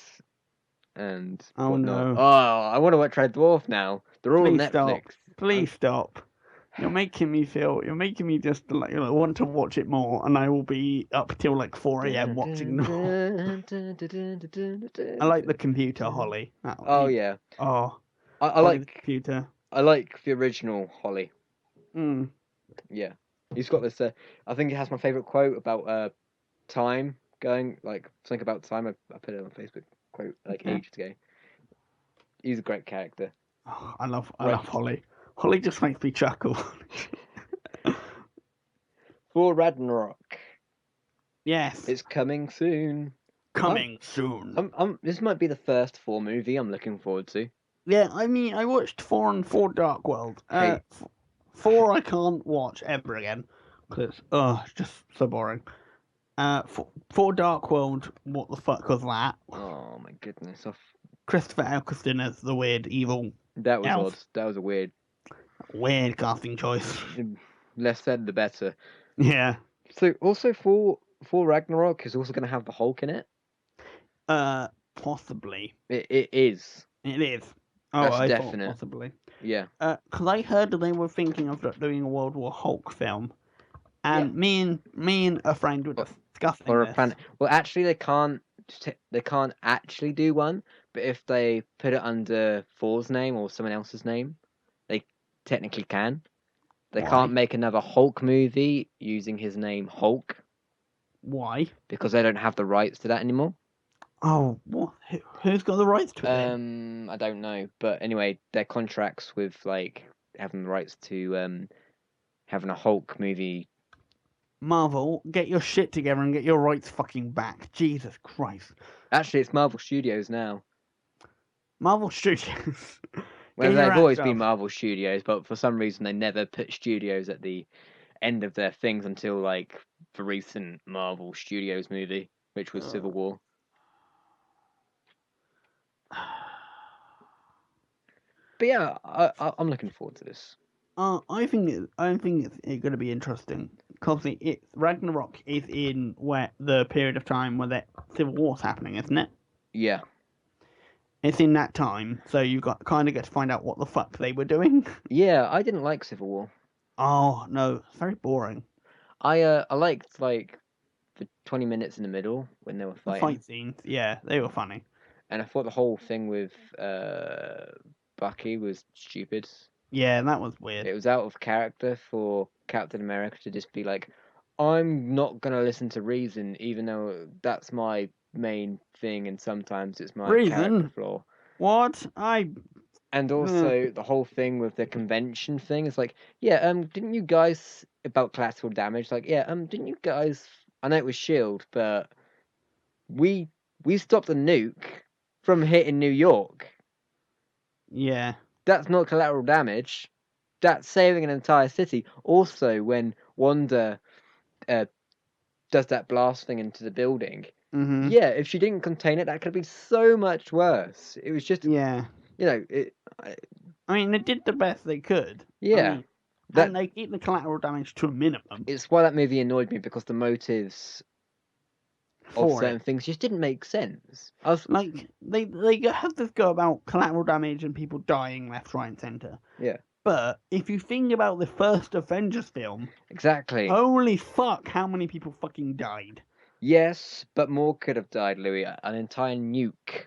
Speaker 1: and whatnot.
Speaker 2: No!
Speaker 1: Oh, I want to watch Red Dwarf now. They're all on Netflix.
Speaker 2: Please stop. You're making me just like want to watch it more, and I will be up till like 4 a.m. watching them. I like the computer, Holly.
Speaker 1: Yeah.
Speaker 2: Oh.
Speaker 1: I like
Speaker 2: the computer.
Speaker 1: I like the original Holly.
Speaker 2: Yeah.
Speaker 1: He's got this. I think it has my favorite quote about time going like something about time. I put it on Facebook quote like ages ago. He's a great character.
Speaker 2: Oh, I love Holly. Holly just makes me chuckle.
Speaker 1: Thor Ragnarok.
Speaker 2: Yes.
Speaker 1: It's coming soon. This might be the first Thor movie I'm looking forward to.
Speaker 2: Yeah, I mean, I watched Thor and Thor Dark World. Thor I can't watch ever again because it's just so boring. Thor Dark World, what the fuck was that?
Speaker 1: Oh my goodness!
Speaker 2: Christopher Eccleston as the weird evil.
Speaker 1: That was
Speaker 2: elf.
Speaker 1: odd. That was a weird
Speaker 2: casting choice.
Speaker 1: Less said, the better.
Speaker 2: Yeah.
Speaker 1: So also for Ragnarok is also going to have the Hulk in it.
Speaker 2: Possibly.
Speaker 1: It is.
Speaker 2: It is. Oh,
Speaker 1: That's
Speaker 2: I thought
Speaker 1: definite.
Speaker 2: possibly.
Speaker 1: Yeah.
Speaker 2: Because I heard that they were thinking of doing a World War Hulk film, and me and a friend were
Speaker 1: Or,
Speaker 2: discussing
Speaker 1: or a
Speaker 2: this.
Speaker 1: planet. Well, actually, they can't. They can't actually do one. But if they put it under Thor's name or someone else's name, they technically can. They
Speaker 2: Why?
Speaker 1: can't make another Hulk movie using his name Hulk.
Speaker 2: Why?
Speaker 1: Because they don't have the rights to that anymore.
Speaker 2: Oh, what? Who's got the rights to it?
Speaker 1: I don't know, but anyway, their contracts with like having the rights to having a Hulk movie.
Speaker 2: Marvel, get your shit together and get your rights fucking back. Jesus Christ.
Speaker 1: Actually, it's Marvel Studios now.
Speaker 2: Marvel Studios.
Speaker 1: Well, they've always been Marvel Studios, but for some reason they never put studios at the end of their things until like the recent Marvel Studios movie, which was Civil War. But yeah, I'm looking forward to this.
Speaker 2: I think it's going to be interesting because Ragnarok is in the period of time where the Civil War's happening, isn't it?
Speaker 1: Yeah.
Speaker 2: It's in that time, so you kind of get to find out what the fuck they were doing.
Speaker 1: Yeah, I didn't like Civil War.
Speaker 2: Oh no, it's very boring.
Speaker 1: I liked like the 20 minutes in the middle when they were fighting.
Speaker 2: The fight scenes, yeah, they were funny.
Speaker 1: And I thought the whole thing with Bucky was stupid.
Speaker 2: Yeah, that was weird.
Speaker 1: It was out of character for Captain America to just be like, I'm not gonna listen to reason, even though that's my main thing, and sometimes it's my character flaw.
Speaker 2: What?
Speaker 1: And also the whole thing with the convention thing is like, yeah, didn't you guys about collateral damage? Like, yeah, didn't you guys? I know it was Shield, but we stopped the nuke from hitting New York.
Speaker 2: Yeah.
Speaker 1: That's not collateral damage. That's saving an entire city. Also, when Wanda does that blast thing into the building, yeah, if she didn't contain it, that could be so much worse. It was just,
Speaker 2: yeah,
Speaker 1: you know,
Speaker 2: I mean, they did the best they could.
Speaker 1: Yeah,
Speaker 2: I mean, and they keep the collateral damage to a minimum.
Speaker 1: It's why that movie annoyed me, because the motives of certain things just didn't make sense.
Speaker 2: Like they have this go about collateral damage and people dying left, right, and center.
Speaker 1: Yeah.
Speaker 2: But if you think about the first Avengers film,
Speaker 1: exactly.
Speaker 2: Holy fuck! How many people fucking died?
Speaker 1: Yes, but more could have died, Louis. An entire nuke.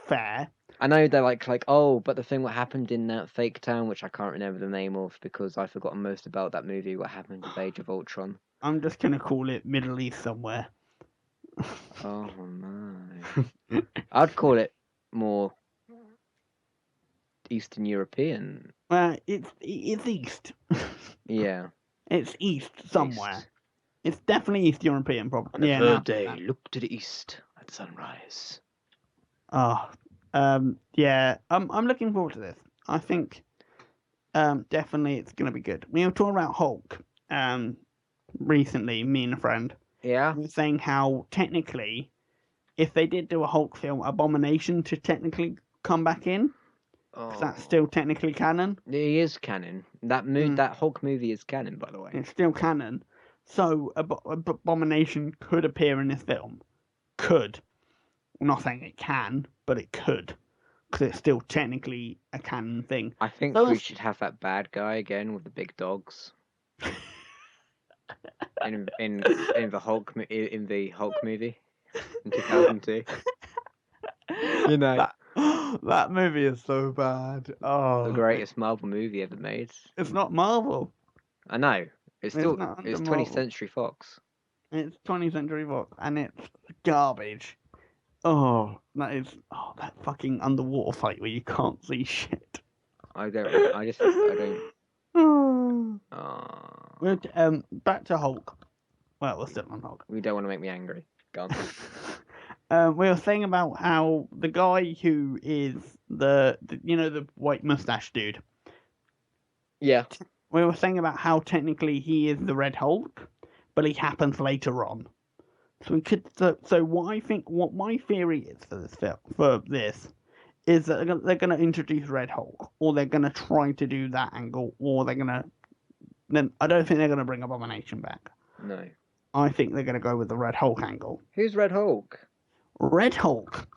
Speaker 2: Fair.
Speaker 1: I know they're like, oh, but the thing what happened in that fake town, which I can't remember the name of because I've forgotten most about that movie, what happened with Age of Ultron.
Speaker 2: I'm just gonna call it Middle East somewhere.
Speaker 1: Oh my. I'd call it more Eastern European.
Speaker 2: Well, it's East.
Speaker 1: Yeah.
Speaker 2: It's East somewhere. East. It's definitely East European, probably.
Speaker 1: On a third day, look to the east at sunrise.
Speaker 2: Oh, yeah. I'm looking forward to this. I think, definitely it's gonna be good. We were talking about Hulk, recently, me and a friend.
Speaker 1: Yeah.
Speaker 2: We were saying how technically, if they did do a Hulk film, Abomination should technically come back in. Because that's still technically canon.
Speaker 1: It is canon. That Hulk movie is canon, by the way.
Speaker 2: It's still canon. So Abomination could appear in this film. Could. I'm not saying it can, but it could. Because it's still technically a canon thing.
Speaker 1: I think we should have that bad guy again with the big dogs. in the Hulk movie in 2002. You know.
Speaker 2: That movie is so bad. Oh,
Speaker 1: the greatest Marvel movie ever made.
Speaker 2: It's not Marvel.
Speaker 1: I know. It's 20th Century Fox.
Speaker 2: It's 20th Century Fox, and it's garbage. Oh, that fucking underwater fight where you can't see shit. I don't. Oh. Back to Hulk. Well, we're still on Hulk.
Speaker 1: We don't want to make me angry. Go on.
Speaker 2: We were saying about how the guy who is the white mustache dude.
Speaker 1: Yeah.
Speaker 2: We were saying about how technically he is the Red Hulk, but he happens later on. So we could. So what my theory is for this film, is that they're going to introduce Red Hulk, or they're going to try to do that angle, or they're going to then I don't think they're going to bring Abomination back.
Speaker 1: No.
Speaker 2: I think they're going to go with the Red Hulk angle.
Speaker 1: Who's Red Hulk?
Speaker 2: Red Hulk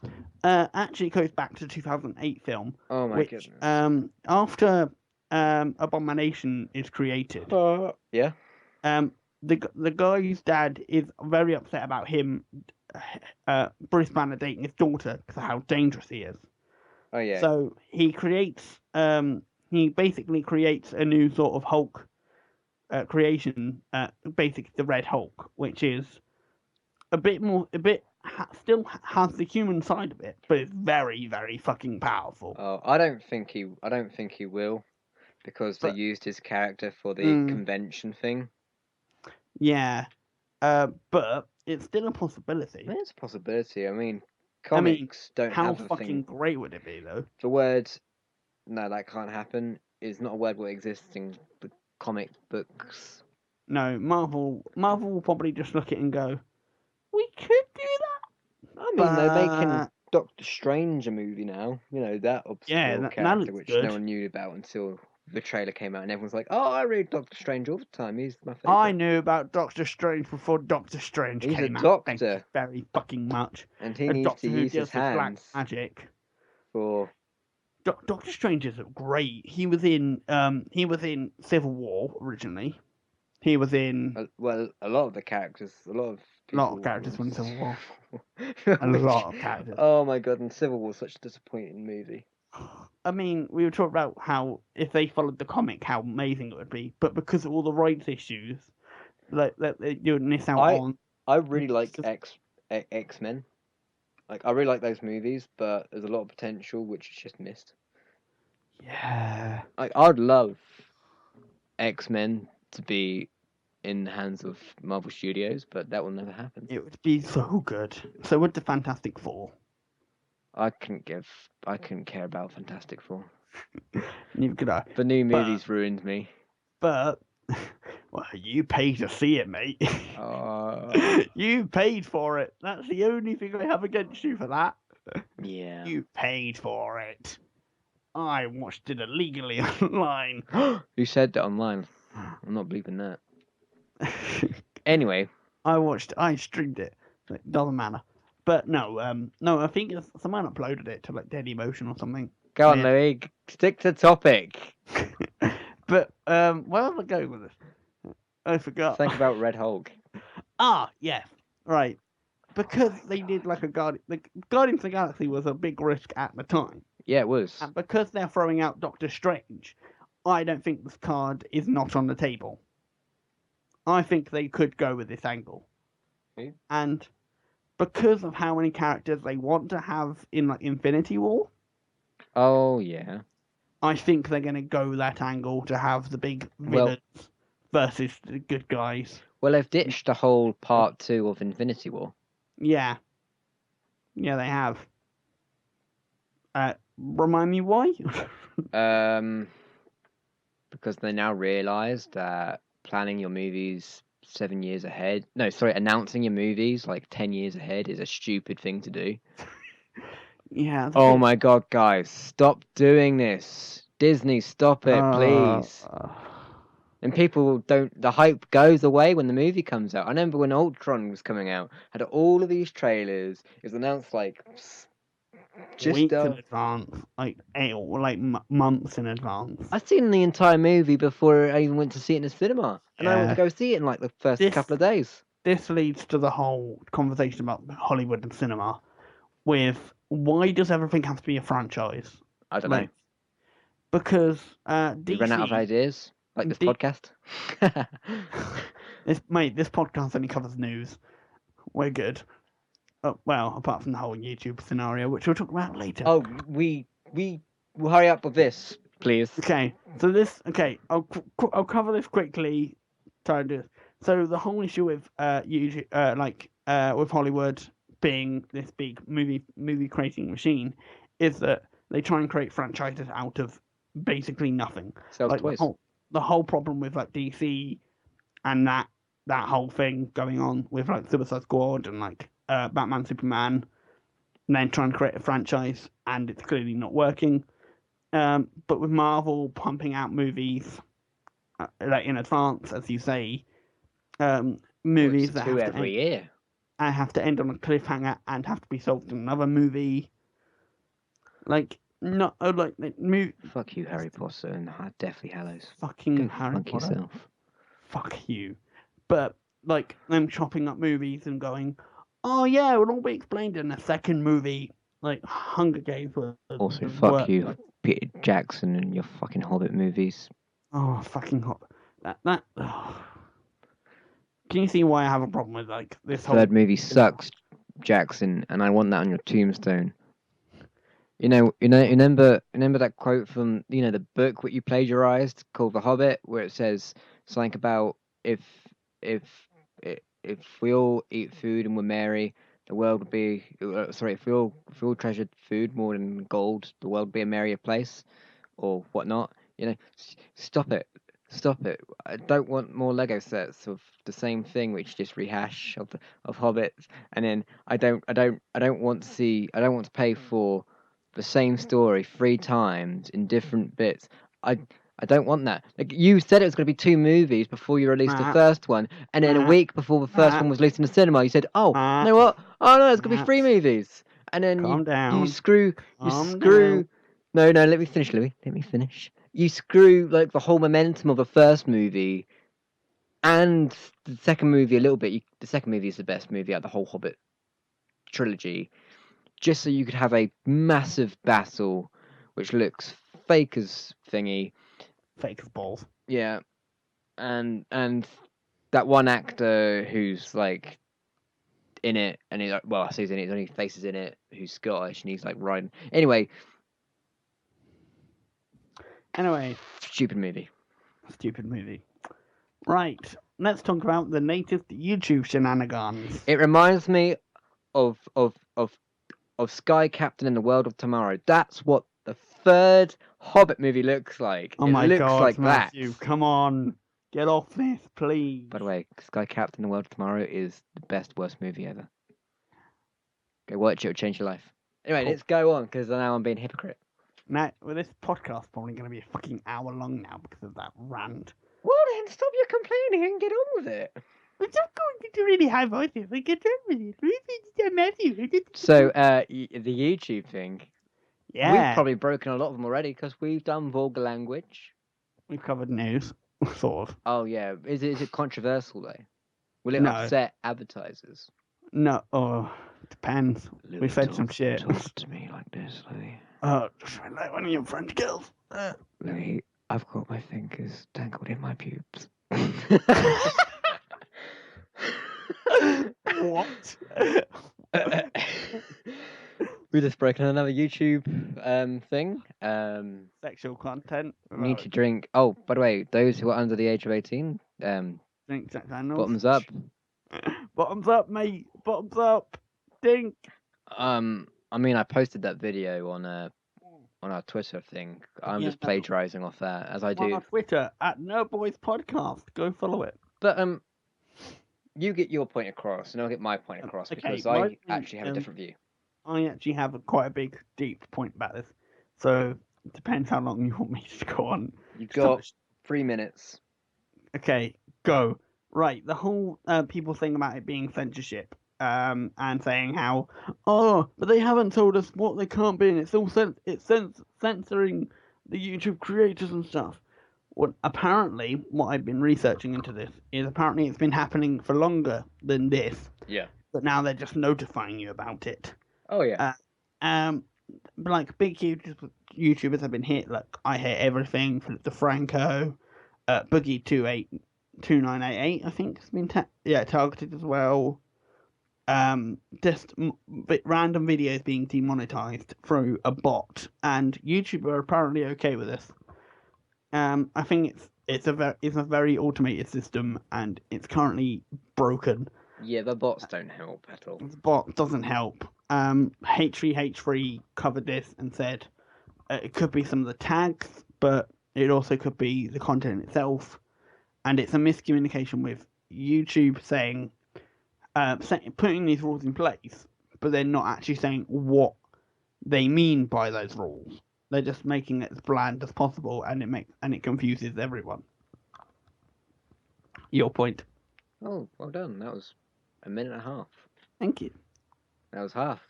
Speaker 2: actually goes back to the 2008 film.
Speaker 1: Oh my
Speaker 2: which,
Speaker 1: goodness.
Speaker 2: After Abomination is created,
Speaker 1: Yeah.
Speaker 2: the guy's dad is very upset about him, Bruce Banner dating his daughter because of how dangerous he is.
Speaker 1: Oh yeah.
Speaker 2: So he basically creates a new sort of Hulk creation, basically the Red Hulk, which is still has the human side of it, but it's very, very fucking powerful.
Speaker 1: Oh, I don't think he will, because they used his character for the convention thing.
Speaker 2: Yeah, but it's still a possibility.
Speaker 1: It's a possibility. I mean, comics don't have a thing.
Speaker 2: How fucking great would it be, though?
Speaker 1: The word, no, that can't happen, is not a word that exists in the comic books.
Speaker 2: No, Marvel will probably just look at it and go, we could do that.
Speaker 1: I mean, they're making Doctor Strange a movie now. You know, that obscure character which no one knew about until the trailer came out, and everyone's like, "Oh, I read Doctor Strange all the time. He's my favorite."
Speaker 2: I knew about Doctor Strange before Doctor Strange came out. Thank you very fucking much.
Speaker 1: And he needs to use his hands.
Speaker 2: Black magic.
Speaker 1: For
Speaker 2: Doctor Strange is great. He was in Civil War originally. He was in
Speaker 1: a lot of the characters, a lot of characters
Speaker 2: from Civil War. A lot of characters.
Speaker 1: Oh my god! And Civil War was such a disappointing movie.
Speaker 2: I mean, we were talking about how if they followed the comic, how amazing it would be. But because of all the rights issues, like you would miss out on.
Speaker 1: I really like X-Men. Like, I really like those movies, but there's a lot of potential which is just missed.
Speaker 2: Yeah.
Speaker 1: Like, I'd love X-Men to be in the hands of Marvel Studios, but that will never happen.
Speaker 2: It would be so good. So would the Fantastic Four.
Speaker 1: I couldn't care about Fantastic Four.
Speaker 2: Neither could I.
Speaker 1: The new movies ruined me.
Speaker 2: But, well, you paid to see it, mate. You paid for it. That's the only thing I have against you for that.
Speaker 1: Yeah.
Speaker 2: You paid for it. I watched it illegally online.
Speaker 1: Who said that online? I'm not believing that. Anyway.
Speaker 2: I streamed it. It doesn't matter. But no, I think someone uploaded it to like Dailymotion or something.
Speaker 1: Go on, Louis. Stick to topic.
Speaker 2: But where was I going with this? I forgot.
Speaker 1: Think about Red Hulk.
Speaker 2: Yes, right. Because they did like Guardians of the Galaxy was a big risk at the time.
Speaker 1: Yeah, it was.
Speaker 2: And because they're throwing out Doctor Strange, I don't think this card is not on the table. I think they could go with this angle. And because of how many characters they want to have in like Infinity War.
Speaker 1: Oh yeah.
Speaker 2: I think they're going to go that angle to have the big villains versus the good guys.
Speaker 1: Well, they've ditched the whole part 2 of Infinity War.
Speaker 2: Yeah. Yeah, they have. Remind me why?
Speaker 1: Because they now realise that planning your movies 7 years ahead. No, sorry, announcing your movies like 10 years ahead is a stupid thing to do.
Speaker 2: Yeah.
Speaker 1: Oh my god, guys, stop doing this. Disney, stop it, please. And the hype goes away when the movie comes out. I remember when Ultron was coming out, had all of these trailers. It was announced like just
Speaker 2: weeks in advance, like months in advance.
Speaker 1: I'd seen the entire movie before I even went to see it in the cinema, and I went to go see it in like the first couple of days.
Speaker 2: This leads to the whole conversation about Hollywood and cinema. With why does everything have to be a franchise?
Speaker 1: I don't know.
Speaker 2: Because DC...
Speaker 1: You ran out of ideas, like this podcast.
Speaker 2: This podcast only covers news. We're good. Well, apart from the whole YouTube scenario, which we'll talk about later.
Speaker 1: Oh, we will hurry up with this, please.
Speaker 2: Okay, so I'll cover this quickly. Try and do this. So the whole issue with with Hollywood being this big movie creating machine is that they try and create franchises out of basically nothing.
Speaker 1: Like
Speaker 2: the whole problem with like DC and that whole thing going on with like Suicide Squad and like Batman, Superman, and then trying to create a franchise, and it's clearly not working. But with Marvel pumping out movies like in advance, as you say,
Speaker 1: Well,
Speaker 2: movies
Speaker 1: it's
Speaker 2: that
Speaker 1: two every year.
Speaker 2: have to end on a cliffhanger and have to be solved in another movie. Like not like movie.
Speaker 1: Fuck you, Harry Potter and Deathly Hallows.
Speaker 2: Fucking
Speaker 1: Go
Speaker 2: Harry
Speaker 1: fuck
Speaker 2: Potter.
Speaker 1: yourself.
Speaker 2: Fuck you. But like them chopping up movies and going, oh yeah, it'll all be explained in a second movie. Like Hunger Games were
Speaker 1: Also,
Speaker 2: the
Speaker 1: fuck
Speaker 2: worst.
Speaker 1: you, Peter Jackson and your fucking Hobbit movies.
Speaker 2: Oh fucking hot. That. Oh. Can you see why I have a problem with like this whole
Speaker 1: Third movie sucks, Jackson, and I want that on your tombstone. Remember that quote from the book what you plagiarized called The Hobbit, where it says something about if if if we all eat food and we're merry, the world would be sorry. If we all treasured food more than gold, the world would be a merrier place, or whatnot. Stop it. Stop it. I don't want more Lego sets of the same thing which just rehash of Hobbits, and then I don't want to see I don't want to pay for the same story 3 times in different bits. I I don't want that. Like you said it was going to be 2 movies before you released the first one, and then a week before the first one was released in the cinema, you said, "Oh, you know what? Oh no, it's going to be 3 movies." And then
Speaker 2: Calm
Speaker 1: you
Speaker 2: down.
Speaker 1: screw you
Speaker 2: Calm
Speaker 1: screw.
Speaker 2: down.
Speaker 1: No, let me finish, Louis. Let me finish. You screw like the whole momentum of the first movie and the second movie a little bit. The second movie is the best movie out of the whole Hobbit trilogy, just so you could have a massive battle, which looks fake as thingy.
Speaker 2: Fake as balls.
Speaker 1: Yeah, and that one actor who's like in it, and he's like, well, I say he's in it. His only face is in it. Who's Scottish, and he's like riding. Anyway, stupid movie.
Speaker 2: Stupid movie. Right. Let's talk about the latest YouTube shenanigans.
Speaker 1: It reminds me of Sky Captain in the World of Tomorrow. That's what the third Hobbit movie looks like.
Speaker 2: Oh
Speaker 1: It
Speaker 2: my
Speaker 1: looks
Speaker 2: god,
Speaker 1: like
Speaker 2: Matthew,
Speaker 1: that.
Speaker 2: come on. Get off this, please.
Speaker 1: By the way, Sky Captain in the World of Tomorrow is the best, worst movie ever. Go watch it, it'll change your life. Anyway, let's go on, because now I'm being a hypocrite.
Speaker 2: Now, well, this podcast's probably going to be a fucking hour long now because of that rant.
Speaker 1: Well then, stop your complaining and get on with it.
Speaker 2: I'm just going to really high voices. I get on with it. Matthew.
Speaker 1: So, the YouTube thing.
Speaker 2: Yeah.
Speaker 1: We've probably broken a lot of them already, because we've done vulgar language.
Speaker 2: We've covered news, sort of.
Speaker 1: Oh yeah, is it controversial though? Will it upset advertisers?
Speaker 2: No, depends.
Speaker 1: Louis,
Speaker 2: we said some shit.
Speaker 1: Talk to me like this, Louis.
Speaker 2: Just like one of your French girls.
Speaker 1: Louis, I've got my fingers tangled in my pubes.
Speaker 2: What?
Speaker 1: We've just broken another YouTube thing.
Speaker 2: Sexual content.
Speaker 1: Need to drink. Oh, by the way, those who are under the age of 18,
Speaker 2: drink Jack Daniels.
Speaker 1: bottoms up.
Speaker 2: Bottoms up, mate. Bottoms up. Dink.
Speaker 1: I mean, I posted that video on our Twitter thing. I'm just plagiarizing off that, as I do.
Speaker 2: On our Twitter at Nerdboys Podcast. Go follow it.
Speaker 1: But you get your point across, and I'll get my point across, because I actually have a different view.
Speaker 2: I actually have quite a big, deep point about this. So it depends how long you want me to go on.
Speaker 1: You've got 3 minutes.
Speaker 2: Okay, go. Right, the whole people thing about it being censorship, and saying how, but they haven't told us what they can't be, and it's all censoring the YouTube creators and stuff. Well, apparently, what I've been researching into this is apparently it's been happening for longer than this.
Speaker 1: Yeah.
Speaker 2: But now they're just notifying you about it.
Speaker 1: Oh yeah.
Speaker 2: Like big YouTubers have been hit. Like I Hate Everything, Philip DeFranco, Boogie 2988, I think has been targeted as well. Just random videos being demonetized through a bot, and YouTube are apparently okay with this. I think it's a very automated system, and it's currently broken.
Speaker 1: Yeah, the bots don't help at all.
Speaker 2: The bot doesn't help. H3H3 covered this and said it could be some of the tags, but it also could be the content itself, and it's a miscommunication with YouTube saying, putting these rules in place, but they're not actually saying what they mean by those rules. They're just making it as bland as possible, and it confuses everyone. Your point.
Speaker 1: Oh, well done. That was a minute and a half.
Speaker 2: Thank you.
Speaker 1: That was half.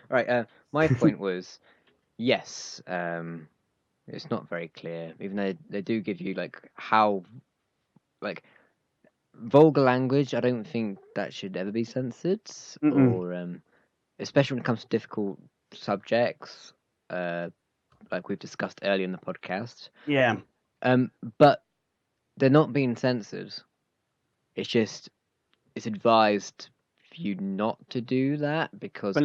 Speaker 1: Right. My point was, yes. It's not very clear, even though they do give you like how, like, vulgar language. I don't think that should ever be censored, or especially when it comes to difficult subjects, like we've discussed earlier in the podcast.
Speaker 2: Yeah.
Speaker 1: But they're not being censored. It's just it's advised for you not to do that because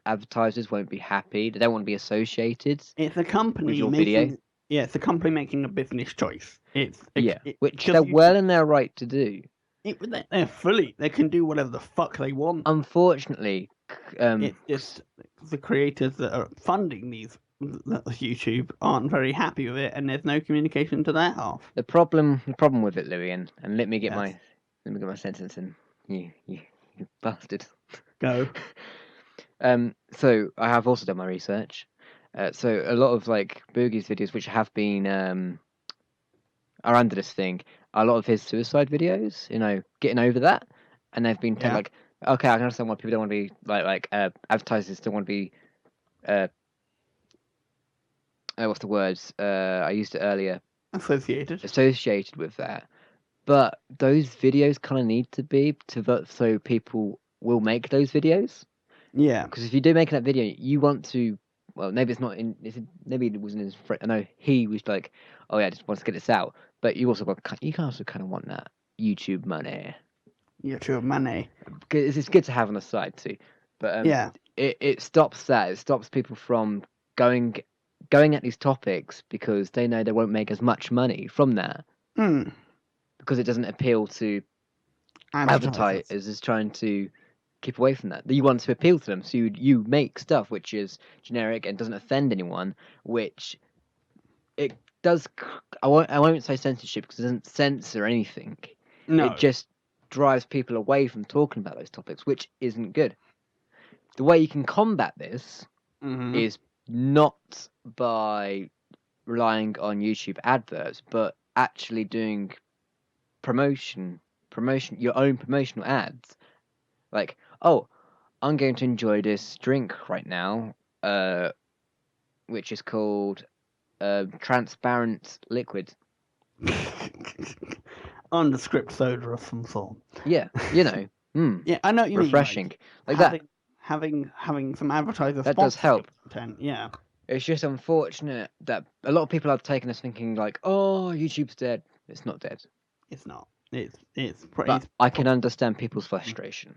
Speaker 1: advertisers won't be happy. They don't want to be associated.
Speaker 2: It's a company
Speaker 1: with your
Speaker 2: making.
Speaker 1: video.
Speaker 2: Yeah, it's a company making a business choice.
Speaker 1: Which they're well in their right to do.
Speaker 2: They're fully. They can do whatever the fuck they want.
Speaker 1: Unfortunately,
Speaker 2: it's just the creators that are funding these YouTube aren't very happy with it, and there's no communication to their half.
Speaker 1: The problem with it, Louis, and let me get my sentence in. You bastard.
Speaker 2: Go.
Speaker 1: So I have also done my research. So a lot of like Boogie's videos, which have been are under this thing, a lot of his suicide videos, getting over that, and they've been like, okay, I can understand why people don't want to be like advertisers don't want to be what's the words? I used it earlier. Associated with that. But those videos kind of need to be so people will make those videos.
Speaker 2: Yeah.
Speaker 1: Because if you do make that video, you want to. Well, maybe it's not in. Maybe it wasn't his friend. I know he was like, "Oh yeah, I just want to get this out." But you also also kind of want that YouTube money.
Speaker 2: YouTube money.
Speaker 1: Because it's good to have on the side too. But it stops that. It stops people from going at these topics because they know they won't make as much money from that. Because it doesn't appeal to advertisers as trying to keep away from that. You want to appeal to them, so you make stuff which is generic and doesn't offend anyone, which it does. I won't say censorship because it doesn't censor anything. No. It just drives people away from talking about those topics, which isn't good. The way you can combat this is not by relying on YouTube adverts, but actually doing promotion, your own promotional ads. Like, oh, I'm going to enjoy this drink right now, which is called transparent liquid.
Speaker 2: Nondescript soda of some sort.
Speaker 1: Yeah, yeah,
Speaker 2: I know what you
Speaker 1: refreshing.
Speaker 2: mean.
Speaker 1: Like that.
Speaker 2: Having some advertisers.
Speaker 1: That does help.
Speaker 2: Content. Yeah.
Speaker 1: It's just unfortunate that a lot of people have taken this thinking like, oh, YouTube's dead. It's not dead.
Speaker 2: It's not. It's
Speaker 1: But I can understand people's frustration.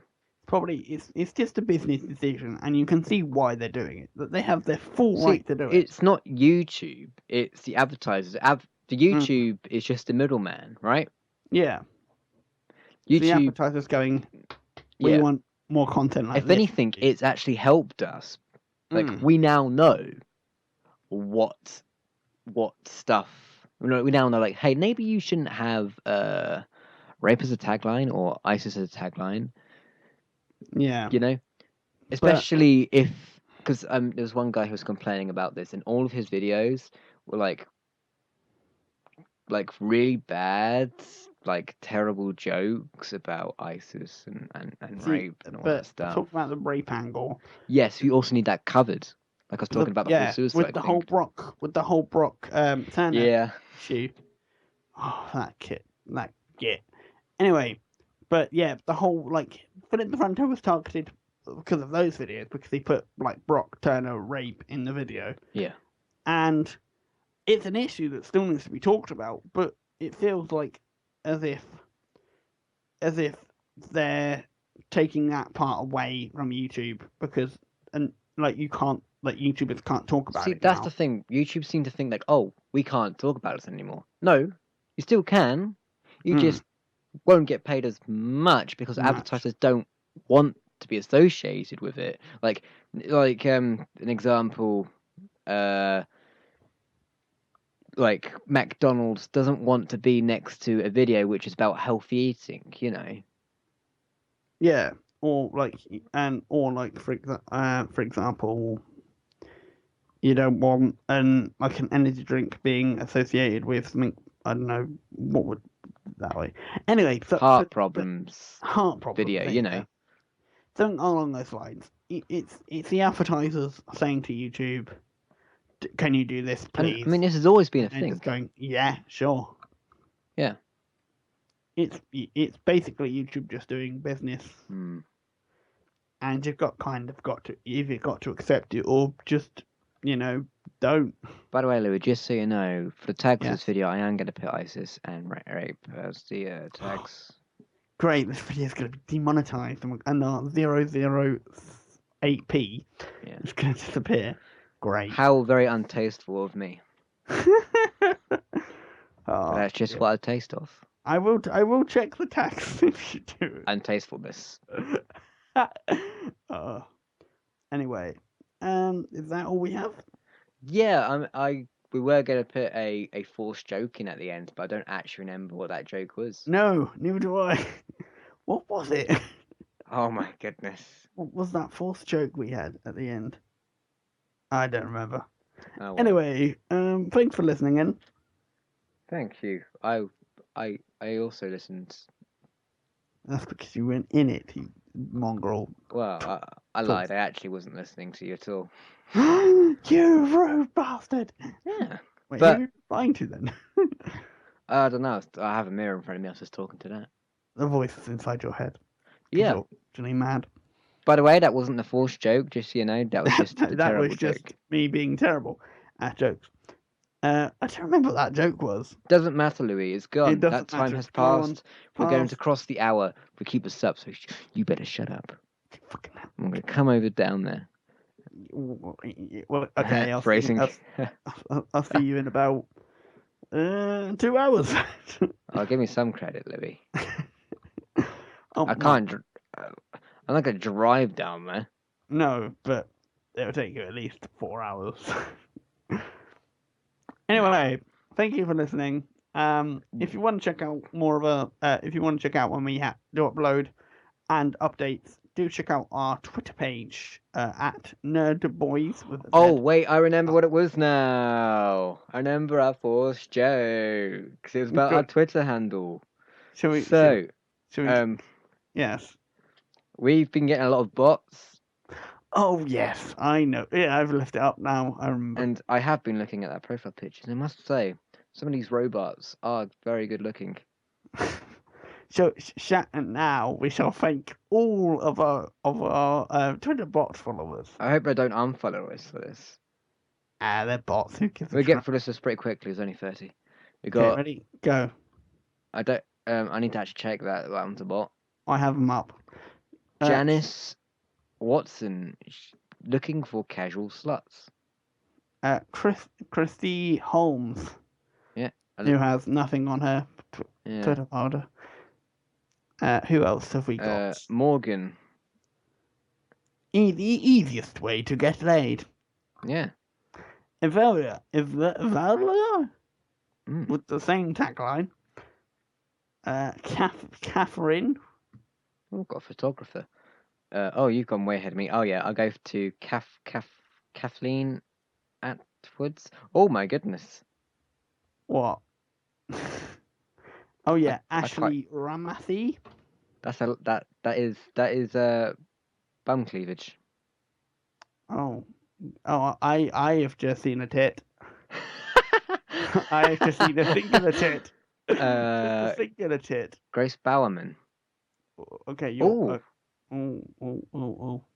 Speaker 2: It's just a business decision, and you can see why they're doing it. That they have their full right to do it.
Speaker 1: It's not YouTube. It's the advertisers. The YouTube is just the middleman, right?
Speaker 2: Yeah.
Speaker 1: YouTube.
Speaker 2: The advertisers going. We want more content like
Speaker 1: this. If anything, it's actually helped us. Like we now know what stuff. We now know, like, hey, maybe you shouldn't have rape as a tagline or ISIS as a tagline.
Speaker 2: Yeah.
Speaker 1: Especially because there was one guy who was complaining about this, and all of his videos were like really bad, like terrible jokes about ISIS and rape and all that stuff.
Speaker 2: Talk about the rape angle.
Speaker 1: Yes, we also need that covered. Like I was talking about the whole suicide
Speaker 2: with the
Speaker 1: thing.
Speaker 2: With the whole Brock
Speaker 1: Turner
Speaker 2: issue. Oh, that git. Anyway, but yeah, the whole Philip DeFranco was targeted because of those videos because he put like Brock Turner rape in the video.
Speaker 1: Yeah.
Speaker 2: And it's an issue that still needs to be talked about, but it feels like as if they're taking that part away from YouTube because YouTubers can't talk about it. See,
Speaker 1: that's the thing. YouTube seem to think like, oh, we can't talk about this anymore. No, you still can. You just won't get paid as much because advertisers don't want to be associated with it. Like an example, like McDonald's doesn't want to be next to a video which is about healthy eating,
Speaker 2: Yeah, or for example, you don't want an energy drink being associated with something. I don't know what would that way. Anyway,
Speaker 1: heart problems
Speaker 2: heart problems
Speaker 1: video, you know.
Speaker 2: Something along those lines. It's the advertisers saying to YouTube, "Can you do this, please?"
Speaker 1: And, I mean, this has always been a thing.
Speaker 2: Just going, "Yeah, sure."
Speaker 1: Yeah.
Speaker 2: It's basically YouTube just doing business, and you've got to either got to accept it or just don't.
Speaker 1: By the way, Louis, just so you know, for the tag for this video, I am going to put ISIS and rape as the tags.
Speaker 2: Great, this video is going to be demonetized, and our 008p is going to disappear. Great.
Speaker 1: How very untasteful of me.
Speaker 2: But
Speaker 1: that's just what I taste of.
Speaker 2: I will check the tax if you do.
Speaker 1: Untastefulness.
Speaker 2: Anyway, is that all we have?
Speaker 1: Yeah, we were going to put a forced joke in at the end, but I don't actually remember what that joke was.
Speaker 2: No, neither do I. What was it?
Speaker 1: Oh my goodness.
Speaker 2: What was that forced joke we had at the end? I don't remember.
Speaker 1: Oh, well.
Speaker 2: Anyway, thanks for listening in.
Speaker 1: Thank you. I also listened.
Speaker 2: That's because you weren't in it, you mongrel.
Speaker 1: Well, I lied. I actually wasn't listening to you at all.
Speaker 2: You rude bastard!
Speaker 1: Yeah.
Speaker 2: Wait, who are you lying to then?
Speaker 1: I don't know. I have a mirror in front of me. I was just talking to that.
Speaker 2: The voice is inside your head.
Speaker 1: Yeah.
Speaker 2: You're actually mad.
Speaker 1: By the way, that wasn't a forced joke, just so you know. That was just a terrible
Speaker 2: was
Speaker 1: joke.
Speaker 2: Just me being terrible at jokes. I don't remember what that joke was.
Speaker 1: Doesn't matter, Louis. It's gone. That time has passed. We're going to cross the hour. We keep us up, so you better shut up. I'm going to come over down there.
Speaker 2: Well, okay. I'll see you in about 2 hours.
Speaker 1: Oh, give me some credit, Louis.
Speaker 2: I'm
Speaker 1: not going to drive down there.
Speaker 2: No, but it'll take you at least 4 hours. Anyway, thank you for listening. If you want to check out more of if you want to check out when we do upload and updates, do check out our Twitter page at NerdBoyz.
Speaker 1: Oh wait, I remember what it was now. I remember our forced joke because it was about our Twitter handle.
Speaker 2: Yes.
Speaker 1: We've been getting a lot of bots.
Speaker 2: Oh yes, I know. Yeah, I've left it up now. I remember.
Speaker 1: And I have been looking at that profile picture, and I must say, some of these robots are very good looking.
Speaker 2: So now we shall thank all of our Twitter bot followers.
Speaker 1: I hope they don't unfollow us for this.
Speaker 2: They're bots. Who gives a
Speaker 1: We get through this pretty quickly. There's only 30. We got.
Speaker 2: Okay, ready? Go.
Speaker 1: I don't. I need to actually check that one's a bot.
Speaker 2: I have them up.
Speaker 1: Janice Watson looking for casual sluts.
Speaker 2: Christy Holmes.
Speaker 1: Yeah.
Speaker 2: Who has nothing on her Twitter folder. Who else have we got?
Speaker 1: Morgan.
Speaker 2: The easiest way to get laid.
Speaker 1: Yeah.
Speaker 2: Evalia. With the same tagline. Catherine.
Speaker 1: Oh, got a photographer. You've gone way ahead of me. Oh yeah, I'll go to Kathleen Atwoods. Oh my goodness.
Speaker 2: What? Oh yeah, Ashley Ramathi.
Speaker 1: That is bum cleavage.
Speaker 2: Oh, I have just seen a tit. I have just seen a singular tit. Just a singular tit.
Speaker 1: Grace Bowerman.
Speaker 2: Okay, you're.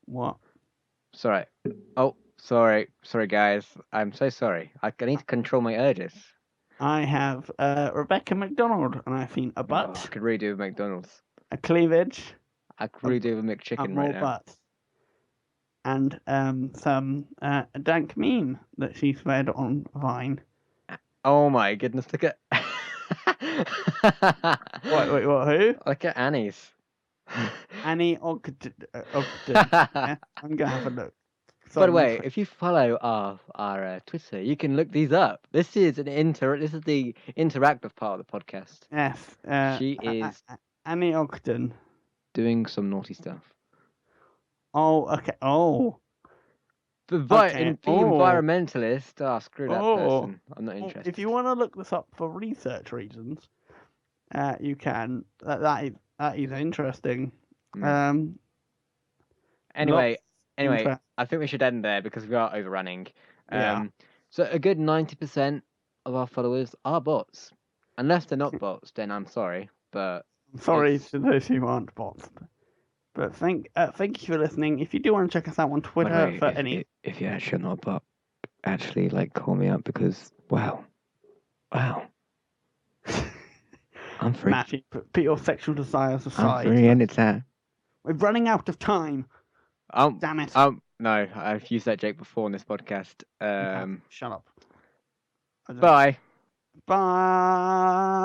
Speaker 2: What?
Speaker 1: Sorry. Oh, sorry, guys. I'm so sorry. I need to control my urges.
Speaker 2: I have Rebecca McDonald, and I've seen a butt.
Speaker 1: I could really do with McDonald's.
Speaker 2: A cleavage.
Speaker 1: I could really do with a McChicken right now.
Speaker 2: Butts. And some dank meme that she's read on Vine.
Speaker 1: Oh my goodness! Look at.
Speaker 2: Wait, what? Who?
Speaker 1: Look at Annie's.
Speaker 2: Annie Ogden. Yeah? I'm gonna have a look.
Speaker 1: By the way, if you follow our Twitter, you can look these up. This is the interactive part of the podcast.
Speaker 2: Yes.
Speaker 1: She is
Speaker 2: Annie Ogden
Speaker 1: doing some naughty stuff.
Speaker 2: Oh, okay. Oh.
Speaker 1: The environmentalist. Screw that person. I'm not interested.
Speaker 2: If you want to look this up for research reasons, you can. That is interesting.
Speaker 1: Mm.
Speaker 2: Lots
Speaker 1: Anyway,
Speaker 2: interest.
Speaker 1: I think we should end there because we are overrunning.
Speaker 2: Yeah.
Speaker 1: So a good 90% of our followers are bots. Unless they're not bots, then I'm sorry, but
Speaker 2: I'm sorry
Speaker 1: it's...
Speaker 2: to those who aren't bots. But thank you for listening. If you do want to check us out on
Speaker 1: By the
Speaker 2: Twitter
Speaker 1: way,
Speaker 2: for any,
Speaker 1: if you're actually not a bot, actually like call me up because wow, I'm free.
Speaker 2: Matthew, put your sexual desires aside.
Speaker 1: I'm free anytime.
Speaker 2: We're running out of time. Damn it.
Speaker 1: No, I've used that joke before in this podcast.
Speaker 2: Shut up.
Speaker 1: Bye.
Speaker 2: Bye.